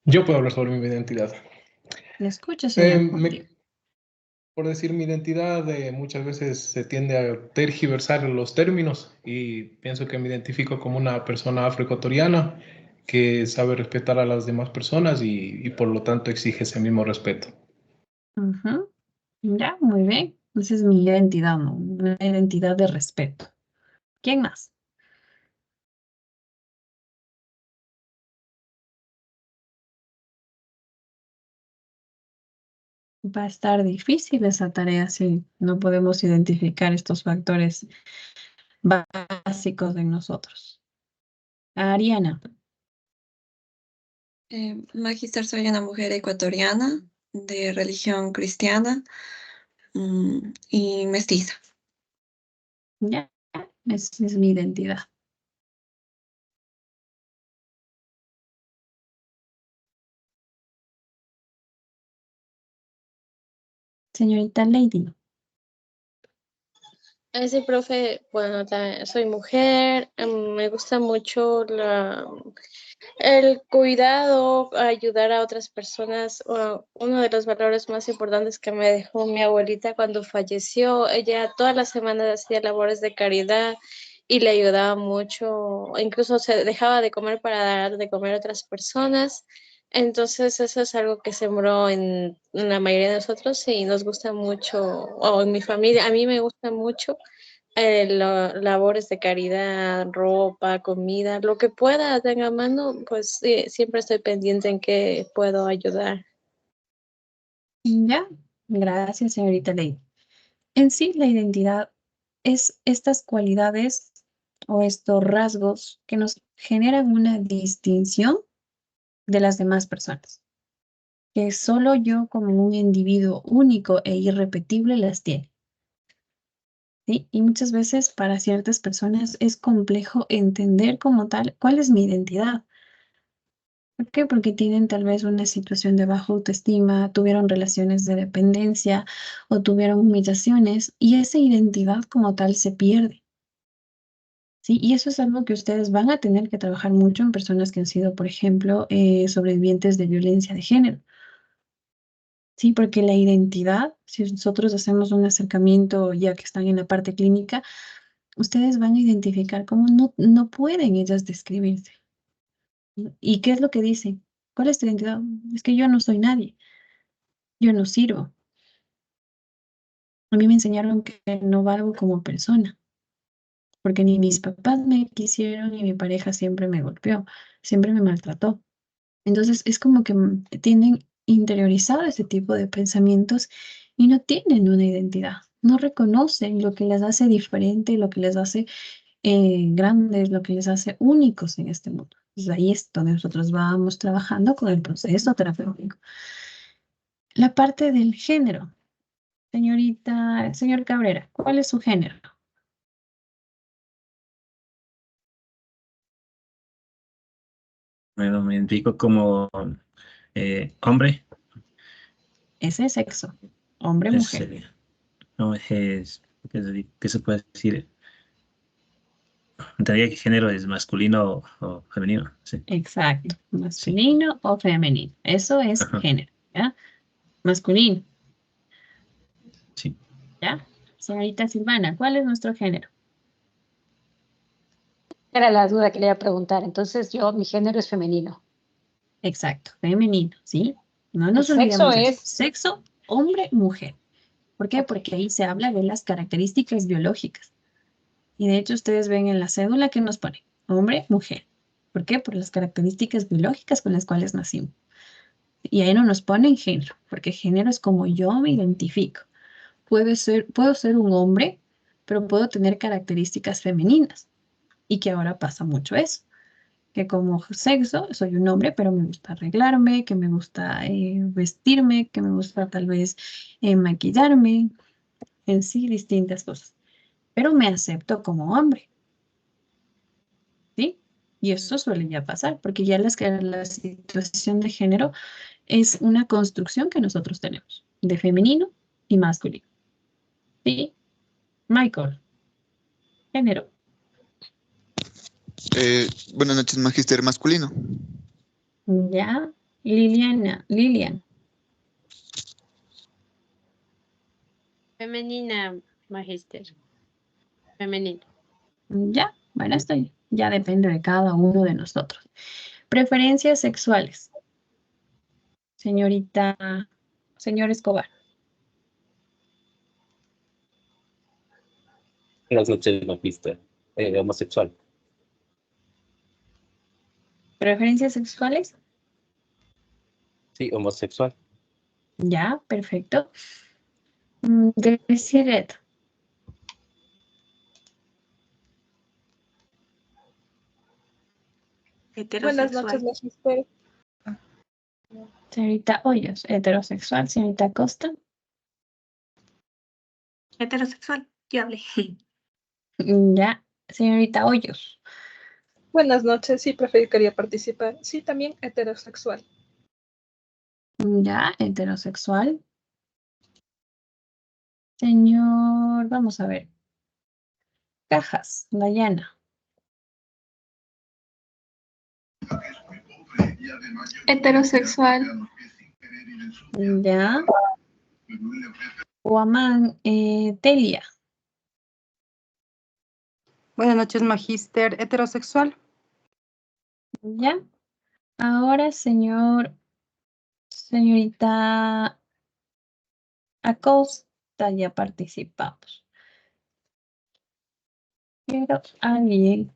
Yo puedo hablar sobre mi identidad. ¿Me escucha, señor Juan Diego? Por decir mi identidad, muchas veces se tiende a tergiversar los términos y pienso que me identifico como una persona afroecuatoriana que sabe respetar a las demás personas y por lo tanto exige ese mismo respeto. Ujú. Ya, muy bien. Esa es mi identidad, ¿no? Una identidad de respeto. ¿Quién más? Va a estar difícil esa tarea si no podemos identificar estos factores básicos de nosotros. Ariana. Magister, soy una mujer ecuatoriana de religión cristiana y mestiza. Ya, esa es mi identidad. Señorita Lady. Sí, profe, bueno, soy mujer, me gusta mucho el cuidado, ayudar a otras personas. Uno de los valores más importantes que me dejó mi abuelita cuando falleció, ella todas las semanas hacía labores de caridad y le ayudaba mucho, incluso se dejaba de comer para dar de comer a otras personas. Entonces eso es algo que sembró en la mayoría de nosotros y nos gusta mucho, o en mi familia, a mí me gusta mucho labores de caridad, ropa, comida, lo que pueda tenga a mano, pues sí, siempre estoy pendiente en qué puedo ayudar. Ya, gracias, señorita Lady. En sí, la identidad es estas cualidades o estos rasgos que nos generan una distinción de las demás personas. que solo yo como un individuo único e irrepetible las tiene. ¿Sí? Y muchas veces para ciertas personas es complejo entender como tal cuál es mi identidad. ¿Por qué? Porque tienen tal vez una situación de baja autoestima, tuvieron relaciones de dependencia o tuvieron humillaciones y esa identidad como tal se pierde. ¿Sí? Y eso es algo que ustedes van a tener que trabajar mucho en personas que han sido, por ejemplo, sobrevivientes de violencia de género. Sí, porque la identidad, si nosotros hacemos un acercamiento ya que están en la parte clínica, ustedes van a identificar cómo no pueden ellas describirse. ¿Y qué es lo que dicen? ¿Cuál es tu identidad? Es que yo no soy nadie, yo no sirvo. A mí me enseñaron que no valgo como persona, porque ni mis papás me quisieron ni mi pareja siempre me golpeó, siempre me maltrató. Entonces es como que tienen interiorizado ese tipo de pensamientos y no tienen una identidad, no reconocen lo que les hace diferente, lo que les hace grandes, lo que les hace únicos en este mundo. Entonces ahí es donde nosotros vamos trabajando con el proceso terapéutico. La parte del género. Señorita, señor Cabrera, ¿cuál es su género? Bueno, me identifico como hombre. Ese es sexo, hombre, Es, mujer. no, ¿qué se puede decir? Tendría que género es masculino o femenino. Sí, Exacto, sí. masculino o femenino. Eso es Ajá, género, ¿ya? Masculino, sí. ¿ya? Señorita Silvana, ¿cuál es nuestro género? Era la duda que le iba a preguntar. Entonces, mi género es femenino. Exacto, femenino, ¿sí? No El nos sexo olvidemos de eso. es, Sexo, hombre, mujer. ¿Por qué? ok, Porque ahí se habla de las características biológicas. Y de hecho ustedes ven en la cédula que nos pone hombre, mujer. ¿Por qué? Por las características biológicas con las cuales nacimos. Y ahí no nos ponen género, porque género es como yo me identifico. Puedo ser un hombre, pero puedo tener características femeninas. Y que ahora pasa mucho eso, que como sexo soy un hombre, pero me gusta arreglarme, que me gusta vestirme, que me gusta tal vez maquillarme, en sí distintas cosas. Pero me acepto como hombre, ¿sí? Y eso suele ya pasar, porque ya la situación de género es una construcción que nosotros tenemos, de femenino y masculino, ¿sí? Michael, género. Buenas noches, magíster masculino. Ya, Lilian, Femenina, magíster. Femenino. ya, bueno, esto ya depende de cada uno de nosotros. Preferencias sexuales, señorita, señor Escobar. Buenas noches, magíster. Homosexual. Preferencias sexuales, Sí, homosexual. ya, perfecto. Desiree, Buenas noches, Heterosexual. magíster. señorita Hoyos, heterosexual, señorita Costa. Heterosexual. Yo hablé. Ya, señorita Hoyos. Buenas noches, sí, preferiría participar. Sí, también heterosexual. Ya, heterosexual. Señor, vamos a ver. Cajas, Dayana. Heterosexual. Ya. Guamán, Telia. Buenas noches, magíster heterosexual. Ya. Ahora, señorita Acosta, ya participamos. Pero alguien.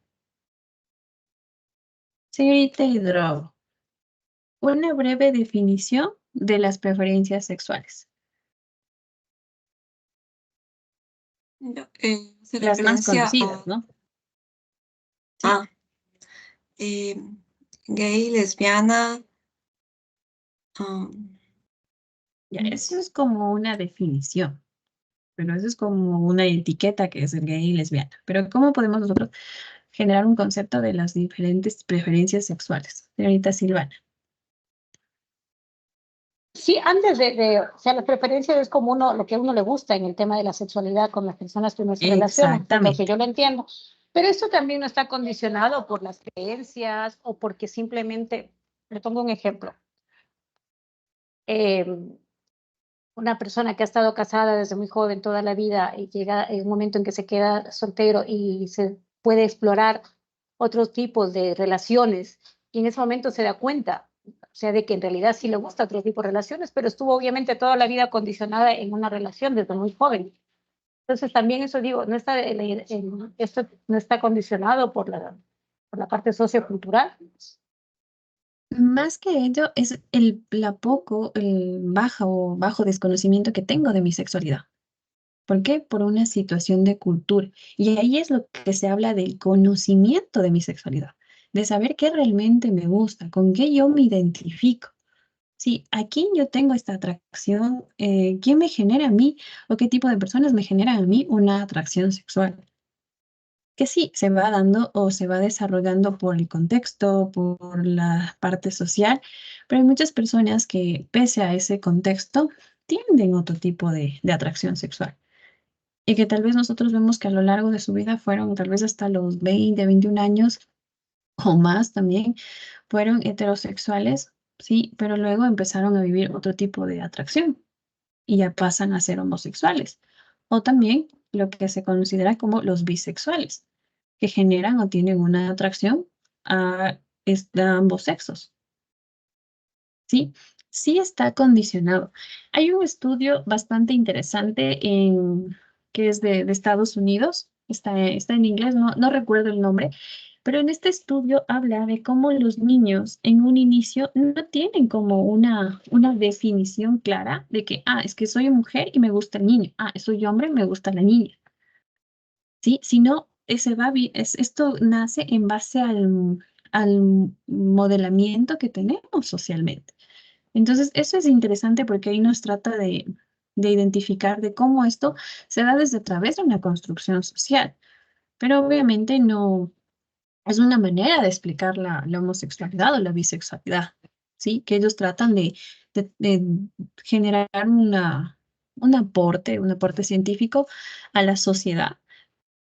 Señorita Hidro, una breve definición de las preferencias sexuales. Ya, hace Las más referencia conocidas, ¿no? Sí. a eh, gay, lesbiana, Ya, eso es como una definición, pero eso es como una etiqueta que es el gay y lesbiana. Pero ¿cómo podemos nosotros generar un concepto de las diferentes preferencias sexuales? Señorita Silvana. Sí, antes o sea, las preferencias es como uno, lo que a uno le gusta en el tema de la sexualidad con las personas que uno se relaciona, es lo que Exactamente. yo lo entiendo. Pero esto también no está condicionado por las creencias o porque simplemente, le pongo un ejemplo. Eh, una persona que ha estado casada desde muy joven toda la vida y llega en un momento en que se queda soltero y se puede explorar otros tipos de relaciones y en ese momento se da cuenta, o sea, de que en realidad sí le gusta otro tipo de relaciones, pero estuvo obviamente toda la vida condicionada en una relación desde muy joven. Entonces también eso digo, no está, esto no está condicionado por la parte sociocultural. Más que ello, es el bajo desconocimiento que tengo de mi sexualidad. ¿Por qué? Por una situación de cultura. Y ahí es lo que se habla del conocimiento de mi sexualidad, de saber qué realmente me gusta, con qué yo me identifico. Sí, a quién yo tengo esta atracción, quién me genera a mí o qué tipo de personas me generan a mí una atracción sexual. Que sí, se va dando o se va desarrollando por el contexto, por la parte social, pero hay muchas personas que, pese a ese contexto, tienden otro tipo de atracción sexual. Y que tal vez nosotros vemos que a lo largo de su vida fueron tal vez hasta los 20, 21 años o más también, fueron heterosexuales, sí, pero luego empezaron a vivir otro tipo de atracción y ya pasan a ser homosexuales. O también lo que se considera como los bisexuales, que generan o tienen una atracción a ambos sexos, ¿sí? Sí está condicionado. Hay un estudio bastante interesante que es de Estados Unidos, está en inglés, no recuerdo el nombre, pero en este estudio habla de cómo los niños en un inicio no tienen como una definición clara de que, es que soy mujer y me gusta el niño, soy hombre y me gusta la niña, ¿sí? Sino, esto nace en base al modelamiento que tenemos socialmente. Entonces, eso es interesante porque ahí nos trata de identificar de cómo esto se da desde a través de una construcción social, pero obviamente no es una manera de explicar la homosexualidad o la bisexualidad, ¿sí? Que ellos tratan de generar un aporte científico a la sociedad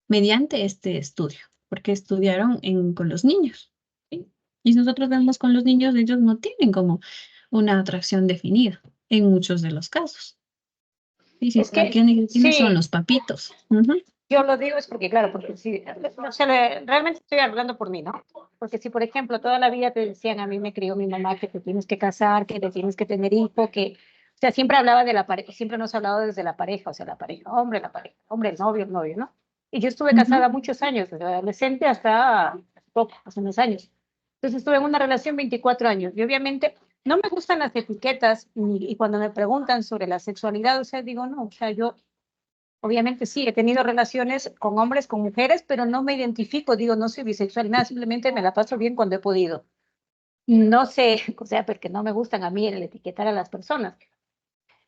mediante este estudio, porque estudiaron con los niños, ¿sí? Y nosotros vemos con los niños, ellos no tienen como una atracción definida en muchos de los casos. Y si Es que ¿quiénes son sí, los papitos? Ujú. yo lo digo es porque, claro, porque si, o sea, realmente estoy hablando por mí, ¿no? Porque si, por ejemplo, toda la vida te decían, a mí me crió mi mamá que te tienes que casar, que te tienes que tener hijo, o sea, siempre hablaba de la pareja, siempre nos ha hablado desde la pareja, o sea, la pareja, hombre, el novio, ¿no? Y yo estuve casada Ujú. muchos años, desde adolescente hasta poco, hace unos años. Entonces estuve en una relación 24 años y obviamente no me gustan las etiquetas y cuando me preguntan sobre la sexualidad, o sea, digo, no, o sea, yo obviamente sí, he tenido relaciones con hombres, con mujeres, pero no me identifico, digo, no soy bisexual, nada, simplemente me la paso bien cuando he podido. No sé, o sea, porque no me gustan a mí el etiquetar a las personas.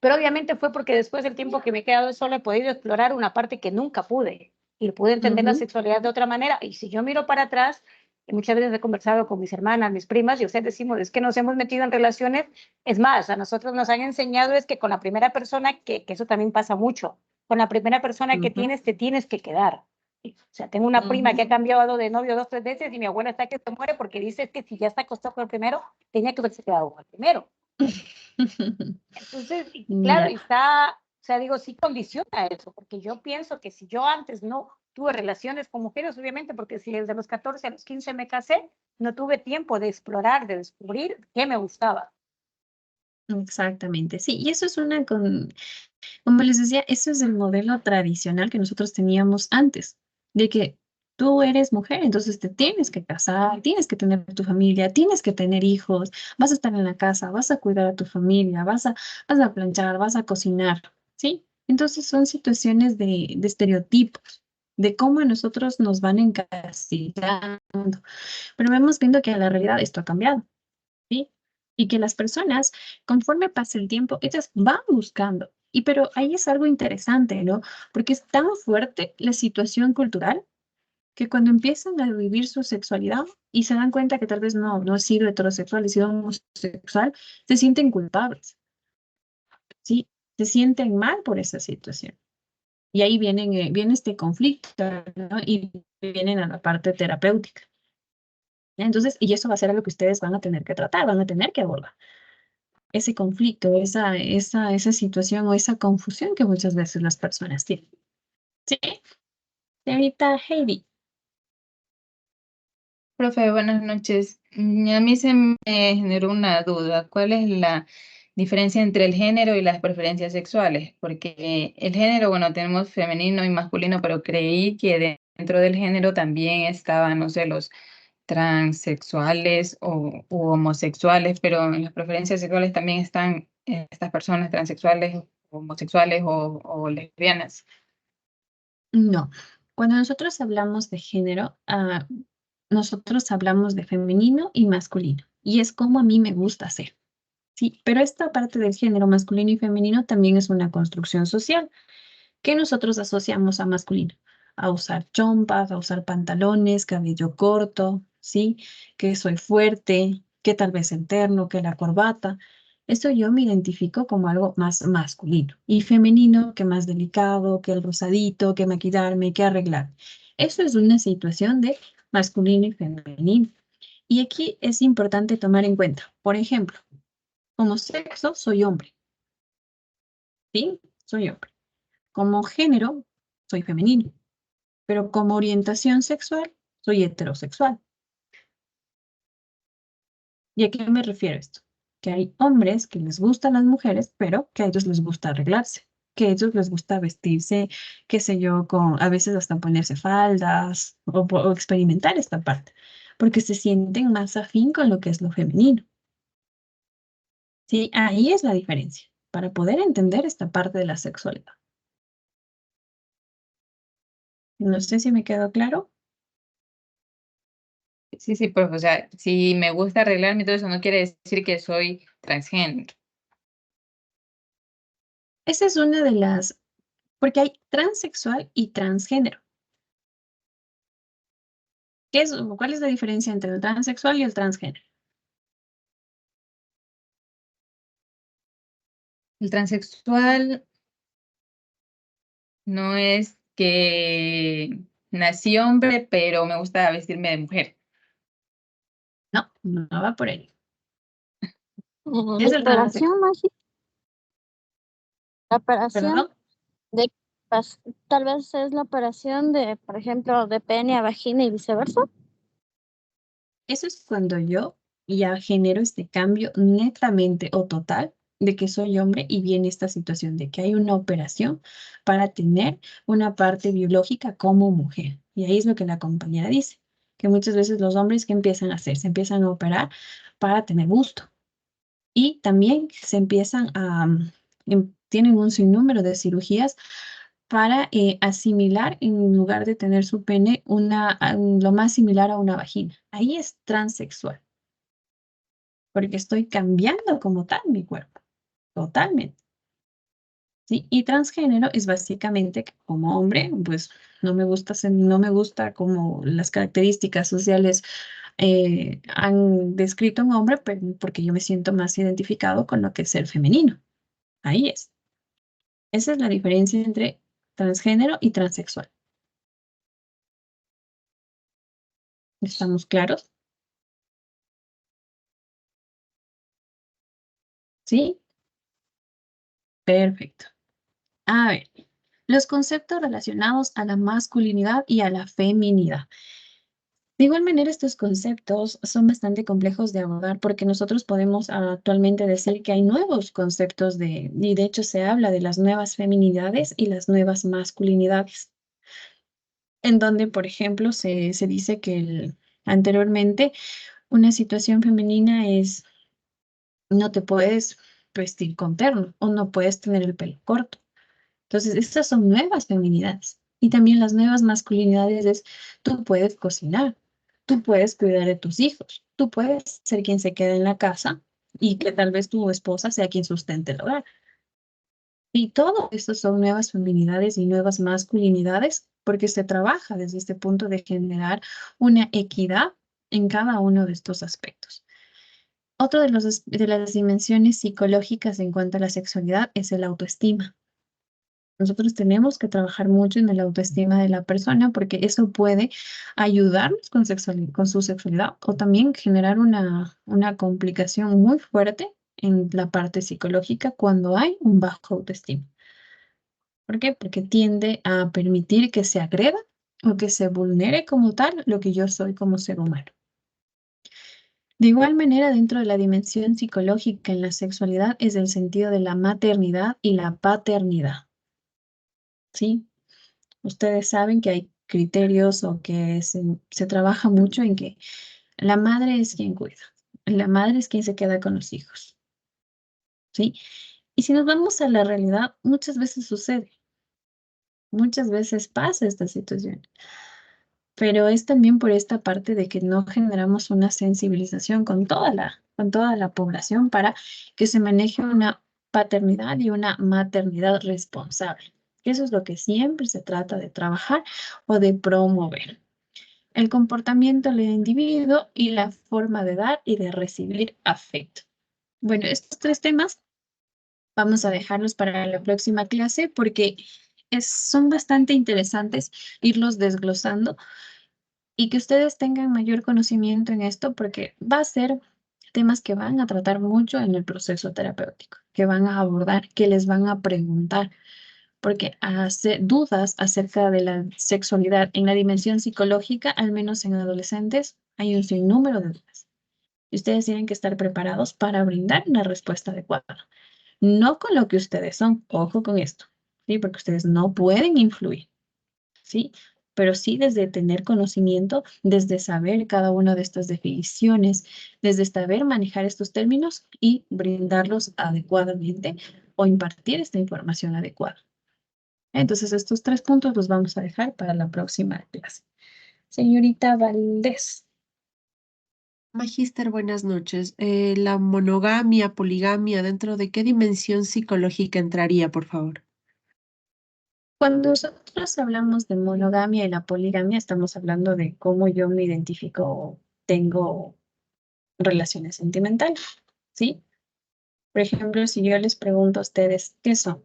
Pero obviamente fue porque después del tiempo que me he quedado sola he podido explorar una parte que nunca pude y pude entender la Ujú. sexualidad de otra manera. Y si yo miro para atrás, y muchas veces he conversado con mis hermanas, mis primas, y ustedes decimos, es que nos hemos metido en relaciones, es más, a nosotros nos han enseñado es que con la primera persona, que eso también pasa mucho, con la primera persona que Ujú. tienes, te tienes que quedar. O sea, tengo una prima que ha Ujú. cambiado de novio 2, 3 veces y mi abuela está que se muere porque dice que si ya está acostado con el primero, tenía que haberse quedado con el primero. Entonces, y claro, Ya. está, o sea, digo, sí condiciona eso, porque yo pienso que si yo antes no tuve relaciones con mujeres, obviamente, porque si desde los 14 a los 15 me casé, no tuve tiempo de explorar, de descubrir qué me gustaba. Exactamente, sí, y eso es como les decía, eso es el modelo tradicional que nosotros teníamos antes, de que tú eres mujer, entonces te tienes que casar, tienes que tener tu familia, tienes que tener hijos, vas a estar en la casa, vas a cuidar a tu familia, vas a planchar, vas a cocinar, ¿sí? Entonces son situaciones de estereotipos, de cómo a nosotros nos van encasillando, pero vemos viendo que en la realidad esto ha cambiado, ¿sí? Y que las personas, conforme pasa el tiempo, ellas van buscando. Pero ahí es algo interesante, ¿no? Porque es tan fuerte la situación cultural que cuando empiezan a vivir su sexualidad y se dan cuenta que tal vez no ha sido heterosexual, ha sido homosexual, se sienten culpables, ¿sí? Se sienten mal por esa situación. Y ahí viene este conflicto, ¿no? Y vienen a la parte terapéutica. Entonces, y eso va a ser algo que ustedes van a tener que tratar, van a tener que abordar. Ese conflicto, esa situación o esa confusión que muchas veces las personas tienen. ¿Sí? Señorita Heidi. Profe, buenas noches. A mí se me generó una duda. ¿Cuál es la diferencia entre el género y las preferencias sexuales? Porque el género, bueno, tenemos femenino y masculino, pero creí que dentro del género también estaban, no sé, los transexuales u homosexuales, pero en las preferencias sexuales también están estas personas transexuales, homosexuales o lesbianas. No. Cuando nosotros hablamos de género, nosotros hablamos de femenino y masculino. Y es como a mí me gusta hacer. Sí, pero esta parte del género masculino y femenino también es una construcción social que nosotros asociamos a masculino, a usar chompas, a usar pantalones, cabello corto, ¿sí? Que soy fuerte, que tal vez el terno, que la corbata. Esto yo me identifico como algo más masculino y femenino, que más delicado, que el rosadito, que maquillarme, que arreglar. Eso es una situación de masculino y femenino. Y aquí es importante tomar en cuenta, por ejemplo, como sexo soy hombre, ¿sí? Soy hombre. Como género soy femenino, pero como orientación sexual soy heterosexual. ¿Y a qué me refiero esto? Que hay hombres que les gustan las mujeres, pero que a ellos les gusta arreglarse, que a ellos les gusta vestirse, qué sé yo, con a veces hasta ponerse faldas o experimentar esta parte, porque se sienten más afín con lo que es lo femenino. Sí, ahí es la diferencia, para poder entender esta parte de la sexualidad. No sé si me quedó claro. Sí, sí, pues, o sea, si me gusta arreglarme y todo eso, no quiere decir que soy transgénero. Esa es una de las, porque hay transexual y transgénero. ¿Cuál es la diferencia entre el transexual y el transgénero? El transexual no es que nací hombre, pero me gusta vestirme de mujer. No, no va por ahí. La Es el operación, Magi, la Perdón. operación de, tal vez es la operación de, por ejemplo, de pene a vagina y viceversa. Eso es cuando yo ya genero este cambio netamente o total de que soy hombre y viene esta situación de que hay una operación para tener una parte biológica como mujer. Y ahí es lo que la compañera dice, que muchas veces los hombres que empiezan a hacer, se empiezan a operar para tener gusto. Y también se empiezan tienen un sinnúmero de cirugías para asimilar, en lugar de tener su pene, lo más similar a una vagina. Ahí es transexual, porque estoy cambiando como tal mi cuerpo, totalmente. ¿Sí? Y transgénero es básicamente que como hombre, pues no me gusta como las características sociales han descrito un hombre, pero porque yo me siento más identificado con lo que es ser femenino. Ahí es. Esa es la diferencia entre transgénero y transexual. ¿Estamos claros? ¿Sí? Perfecto. A ver, los conceptos relacionados a la masculinidad y a la feminidad. De igual manera, estos conceptos son bastante complejos de abordar porque nosotros podemos actualmente decir que hay nuevos conceptos y de hecho se habla de las nuevas feminidades y las nuevas masculinidades, en donde, por ejemplo, se dice que anteriormente una situación femenina es no te puedes vestir con terno o no puedes tener el pelo corto. Entonces, estas son nuevas feminidades. Y también las nuevas masculinidades es, tú puedes cocinar, tú puedes cuidar de tus hijos, tú puedes ser quien se quede en la casa y que tal vez tu esposa sea quien sustente el hogar. Y todo esto son nuevas feminidades y nuevas masculinidades porque se trabaja desde este punto de generar una equidad en cada uno de estos aspectos. Otro de las dimensiones psicológicas en cuanto a la sexualidad es el autoestima. Nosotros tenemos que trabajar mucho en la autoestima de la persona porque eso puede ayudarnos con su sexualidad o también generar una complicación muy fuerte en la parte psicológica cuando hay un bajo autoestima. ¿Por qué? Porque tiende a permitir que se agreda o que se vulnere como tal lo que yo soy como ser humano. De igual manera, dentro de la dimensión psicológica en la sexualidad es el sentido de la maternidad y la paternidad. ¿Sí? Ustedes saben que hay criterios o que se trabaja mucho en que la madre es quien cuida, la madre es quien se queda con los hijos. ¿Sí? Y si nos vamos a la realidad, muchas veces sucede, muchas veces pasa esta situación. Pero es también por esta parte de que no generamos una sensibilización con toda la población para que se maneje una paternidad y una maternidad responsable. Eso es lo que siempre se trata de trabajar o de promover. El comportamiento del individuo y la forma de dar y de recibir afecto. Bueno, estos tres temas vamos a dejarlos para la próxima clase porque son bastante interesantes irlos desglosando y que ustedes tengan mayor conocimiento en esto porque va a ser temas que van a tratar mucho en el proceso terapéutico, que van a abordar, que les van a preguntar, porque hace dudas acerca de la sexualidad en la dimensión psicológica, al menos en adolescentes, hay un sinnúmero de dudas. Y ustedes tienen que estar preparados para brindar una respuesta adecuada. No con lo que ustedes son, ojo con esto, ¿sí? Porque ustedes no pueden influir. ¿Sí? Pero sí desde tener conocimiento, desde saber cada una de estas definiciones, desde saber manejar estos términos y brindarlos adecuadamente o impartir esta información adecuada. Entonces, estos tres puntos los vamos a dejar para la próxima clase. Señorita Valdés. Magíster, buenas noches. La monogamia, poligamia, ¿dentro de qué dimensión psicológica entraría, por favor? Cuando nosotros hablamos de monogamia y la poligamia, estamos hablando de cómo yo me identifico, tengo relaciones sentimentales, ¿sí? Por ejemplo, si yo les pregunto a ustedes, ¿qué son?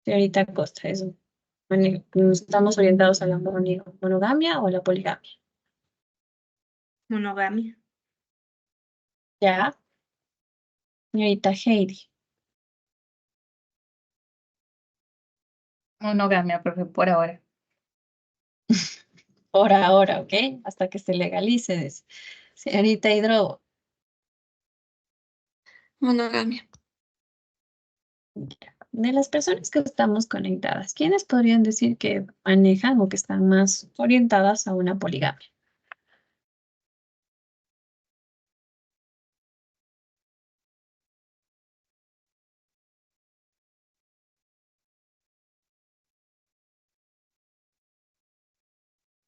Señorita Costa, ¿estamos orientados a la monogamia o a la poligamia? Monogamia. Ya. Señorita Heidi. Monogamia, profe, por ahora. Por ahora, ¿ok? Hasta que se legalice eso. Señorita Hidro. Monogamia. De las personas que estamos conectadas, ¿quiénes podrían decir que manejan o que están más orientadas a una poligamia?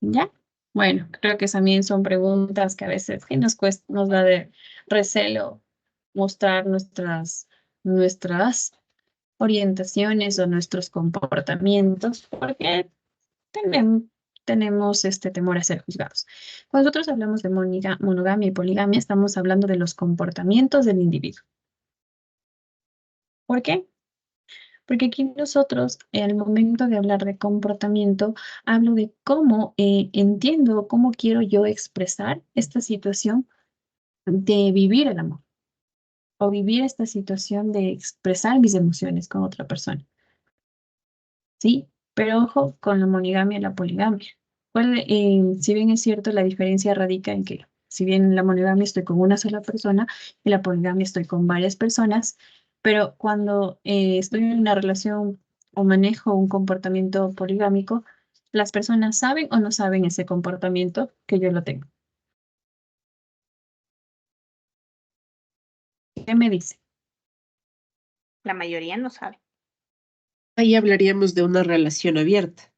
¿Ya? Bueno, creo que también son preguntas que a veces sí nos cuesta, nos da de recelo mostrar nuestras orientaciones o nuestros comportamientos, porque tenemos este temor a ser juzgados. Cuando nosotros hablamos de monogamia y poligamia, estamos hablando de los comportamientos del individuo. ¿Por qué? Porque aquí nosotros, al momento de hablar de comportamiento, hablo de cómo entiendo, cómo quiero yo expresar esta situación de vivir el amor o vivir esta situación de expresar mis emociones con otra persona. ¿Sí? Pero ojo con la monogamia y la poligamia. Si bien es cierto, la diferencia radica en que si bien en la monogamia estoy con una sola persona, en la poligamia estoy con varias personas, pero cuando estoy en una relación o manejo un comportamiento poligámico, las personas saben o no saben ese comportamiento que yo lo tengo. ¿Qué me dice? La mayoría no sabe. Ahí hablaríamos de una relación abierta.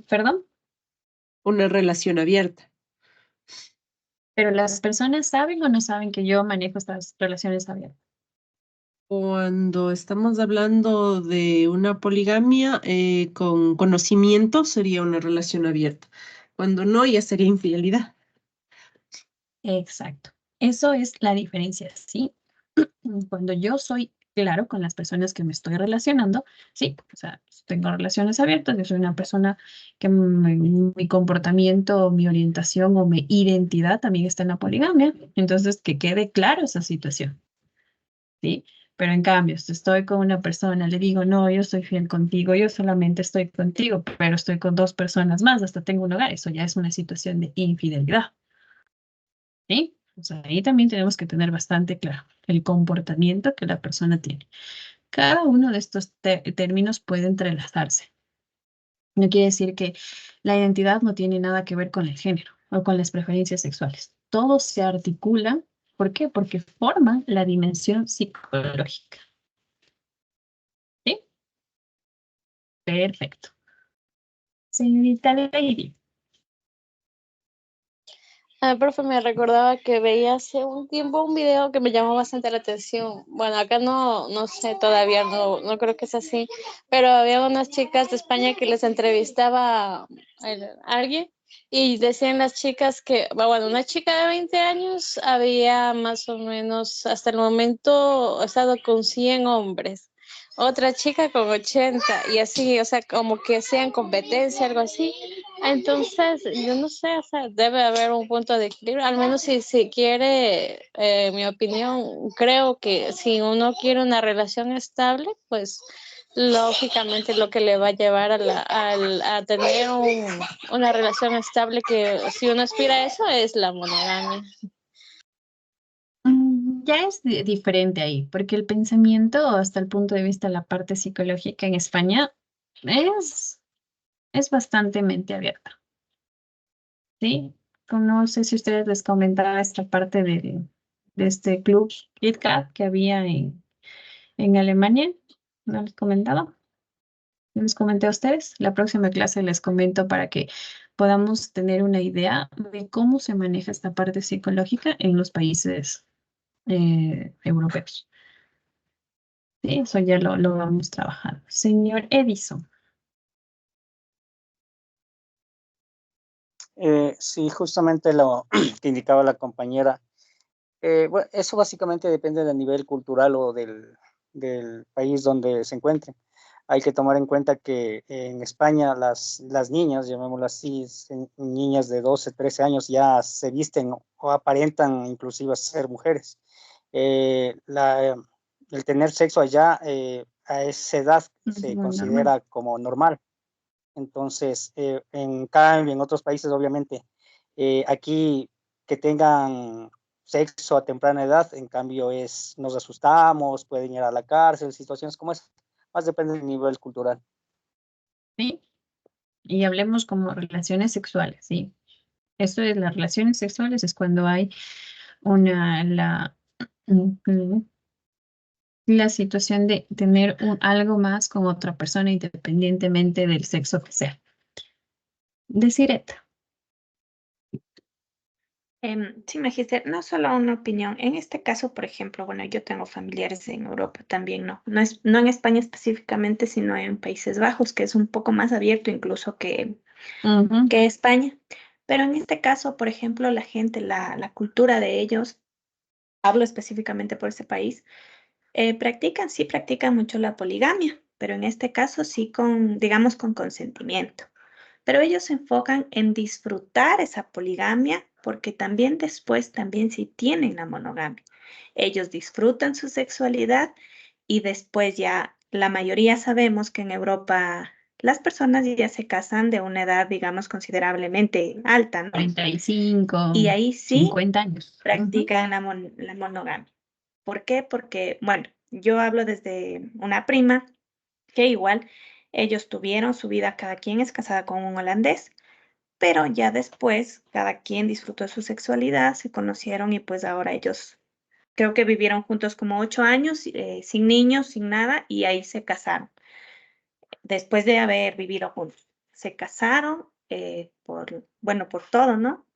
¿Perdón? Una relación abierta. Pero las personas saben o no saben que yo manejo estas relaciones abiertas. Cuando estamos hablando de una poligamia con conocimiento, sería una relación abierta. Cuando no, ya sería infidelidad. Exacto. Eso es la diferencia, ¿sí? Cuando yo soy claro con las personas que me estoy relacionando, sí, o sea, tengo relaciones abiertas, yo soy una persona que mi comportamiento, mi orientación o mi identidad también está en la poligamia, entonces que quede claro esa situación, ¿sí? Pero en cambio, si estoy con una persona, le digo, no, yo soy fiel contigo, yo solamente estoy contigo, pero estoy con dos personas más, hasta tengo un hogar, eso ya es una situación de infidelidad, ¿sí? O sea, ahí también tenemos que tener bastante claro el comportamiento que la persona tiene. Cada uno de estos términos puede entrelazarse. No quiere decir que la identidad no tiene nada que ver con el género o con las preferencias sexuales. Todo se articula. ¿Por qué? Porque forma la dimensión psicológica. ¿Sí? Perfecto. Señorita Lady. Profe, me recordaba que veía hace un tiempo un video que me llamó bastante la atención. Bueno, acá no sé, todavía no creo que es así, pero había unas chicas de España que les entrevistaba alguien y decían las chicas que, bueno, una chica de 20 años había más o menos hasta el momento estado con 100 hombres. Otra chica con 80 y así, o sea, como que hacían competencia, algo así. Entonces, yo no sé, o sea, debe haber un punto de equilibrio, al menos si quiere, mi opinión, creo que si uno quiere una relación estable, pues lógicamente lo que le va a llevar a tener una relación estable, que si uno aspira a eso, es la monogamia. Ya es diferente ahí, porque el pensamiento, hasta el punto de vista de la parte psicológica en España, es bastante mente abierta. ¿Sí? No sé si ustedes les comentaba esta parte de este club KitKat que había en Alemania. ¿No les comentaba? ¿No les comenté a ustedes? La próxima clase les comento para que podamos tener una idea de cómo se maneja esta parte psicológica en los países europeos. Sí, eso ya lo vamos trabajando. Señor Edison. Sí, justamente lo que indicaba la compañera. Bueno, eso básicamente depende del nivel cultural o del país donde se encuentren. Hay que tomar en cuenta que en España las niñas, llamémoslo así, niñas de 12, 13 años ya se visten o aparentan inclusive ser mujeres. El tener sexo allá a esa edad se Muy considera normal. como normal. Entonces, en cambio, en otros países, obviamente, aquí que tengan sexo a temprana edad, en cambio, nos asustamos, pueden ir a la cárcel, situaciones como esas. Más depende del nivel cultural. ¿Sí? Y hablemos como relaciones sexuales, ¿sí? Esto de las relaciones sexuales es cuando hay mm, la situación de tener algo más con otra persona independientemente del sexo que sea. Desireta. Sí, Magister, no solo una opinión. En este caso, por ejemplo, bueno, yo tengo familiares en Europa también, no en España específicamente, sino en Países Bajos, que es un poco más abierto incluso que España. Pero en este caso, por ejemplo, la gente, la cultura de ellos, hablo específicamente por ese país, sí practican mucho la poligamia, pero en este caso sí digamos, con consentimiento. Pero ellos se enfocan en disfrutar esa poligamia porque también después también sí tienen la monogamia. Ellos disfrutan su sexualidad y después ya la mayoría sabemos que en Europa las personas ya se casan de una edad, digamos, considerablemente alta, ¿no? 45, Y ahí sí 50 años. practican la monogamia. ¿Por qué? Porque, bueno, yo hablo desde una prima que igual ellos tuvieron su vida, cada quien es casada con un holandés, pero ya después cada quien disfrutó de su sexualidad, se conocieron y pues ahora ellos creo que vivieron juntos como 8 años, sin niños, sin nada, y ahí se casaron. Después de haber vivido juntos, se casaron bueno, por todo, ¿no?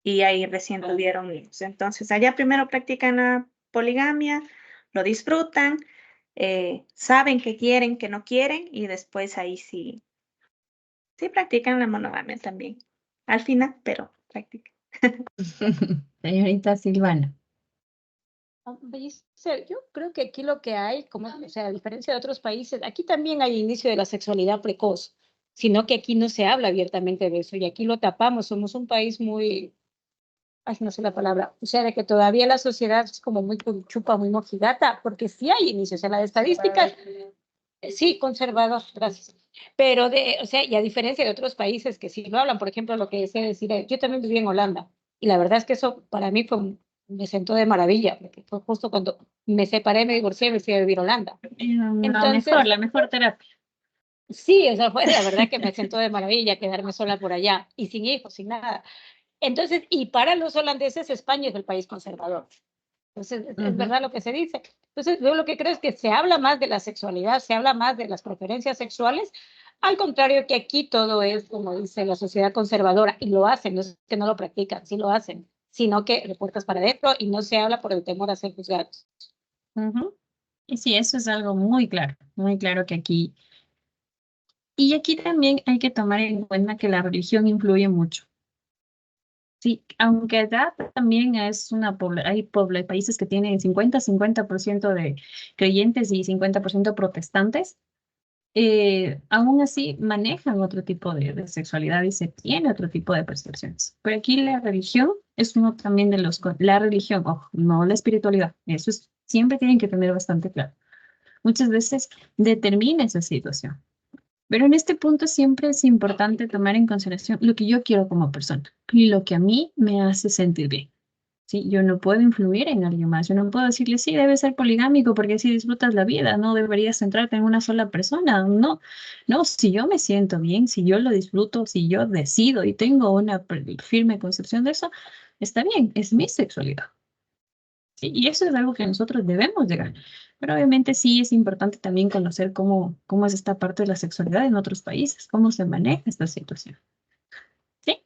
y ahí recién tuvieron hijos. Entonces, allá primero practican la poligamia, lo disfrutan, saben que quieren, que no quieren, y después ahí sí practican la monogamia también. Al final, pero practican. Señorita Silvana. Yo creo que aquí lo que hay, como, o sea, a diferencia de otros países, aquí también hay inicio de la sexualidad precoz, sino que aquí no se habla abiertamente de eso y aquí lo tapamos. Somos un país muy, ay, no sé la palabra, o sea, de que todavía la sociedad es como muy chupa, muy mojigata, porque sí hay inicios en las estadísticas, sí, conservador, gracias. Pero o sea, y a diferencia de otros países que sí lo hablan, por ejemplo, lo que decía decir, yo también viví en Holanda, y la verdad es que eso para mí me sentó de maravilla, porque fue justo cuando me separé, me divorcié, me fui a vivir a Holanda. Entonces, La mejor terapia. sí, o sea, fue la verdad que me sentó de maravilla quedarme sola por allá, y sin hijos, sin nada. Entonces, y para los holandeses, España es el país conservador. Entonces, es verdad lo que se dice. Entonces, yo lo que creo es que se habla más de la sexualidad, se habla más de las preferencias sexuales, al contrario que aquí todo es, como dice la sociedad conservadora, y lo hacen, no es que no lo practican, sí lo hacen, sino que de puertas para adentro y no se habla por el temor a ser juzgados. Y sí, eso es algo muy claro que aquí. Y aquí también hay que tomar en cuenta que la religión influye mucho. Sí, aunque acá también es hay países que tienen 50% de creyentes y 50% protestantes, aún así manejan otro tipo de sexualidad y se tiene otro tipo de percepciones. Pero aquí la religión es uno también de la religión, ojo, no la espiritualidad, eso siempre tienen que tener bastante claro. Muchas veces determina esa situación. Pero en este punto siempre es importante tomar en consideración lo que yo quiero como persona y lo que a mí me hace sentir bien. ¿Sí? Yo no puedo influir en alguien más. Yo no puedo decirle, sí, debes ser poligámico porque así disfrutas la vida. No deberías centrarte en una sola persona. No, no, si yo me siento bien, si yo lo disfruto, si yo decido y tengo una firme concepción de eso, está bien, es mi sexualidad. ¿Sí? Y eso es algo que nosotros debemos llegar. Pero obviamente sí es importante también conocer cómo es esta parte de la sexualidad en otros países, cómo se maneja esta situación. ¿Sí?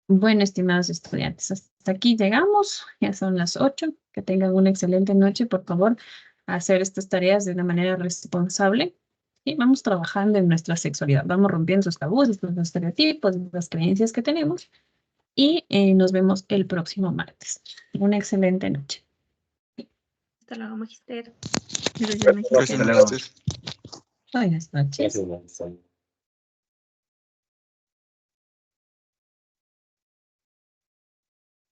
Bueno, estimados estudiantes, hasta aquí llegamos. Ya son las 8. Que tengan una excelente noche. Por favor, a hacer estas tareas de una manera responsable. Y vamos trabajando en nuestra sexualidad. Vamos rompiendo esos tabús, estos estereotipos, las creencias que tenemos. Y nos vemos el próximo martes. Una excelente noche. Hasta luego, magister. Gracias, magister. Buenas noches. Gracias, magister.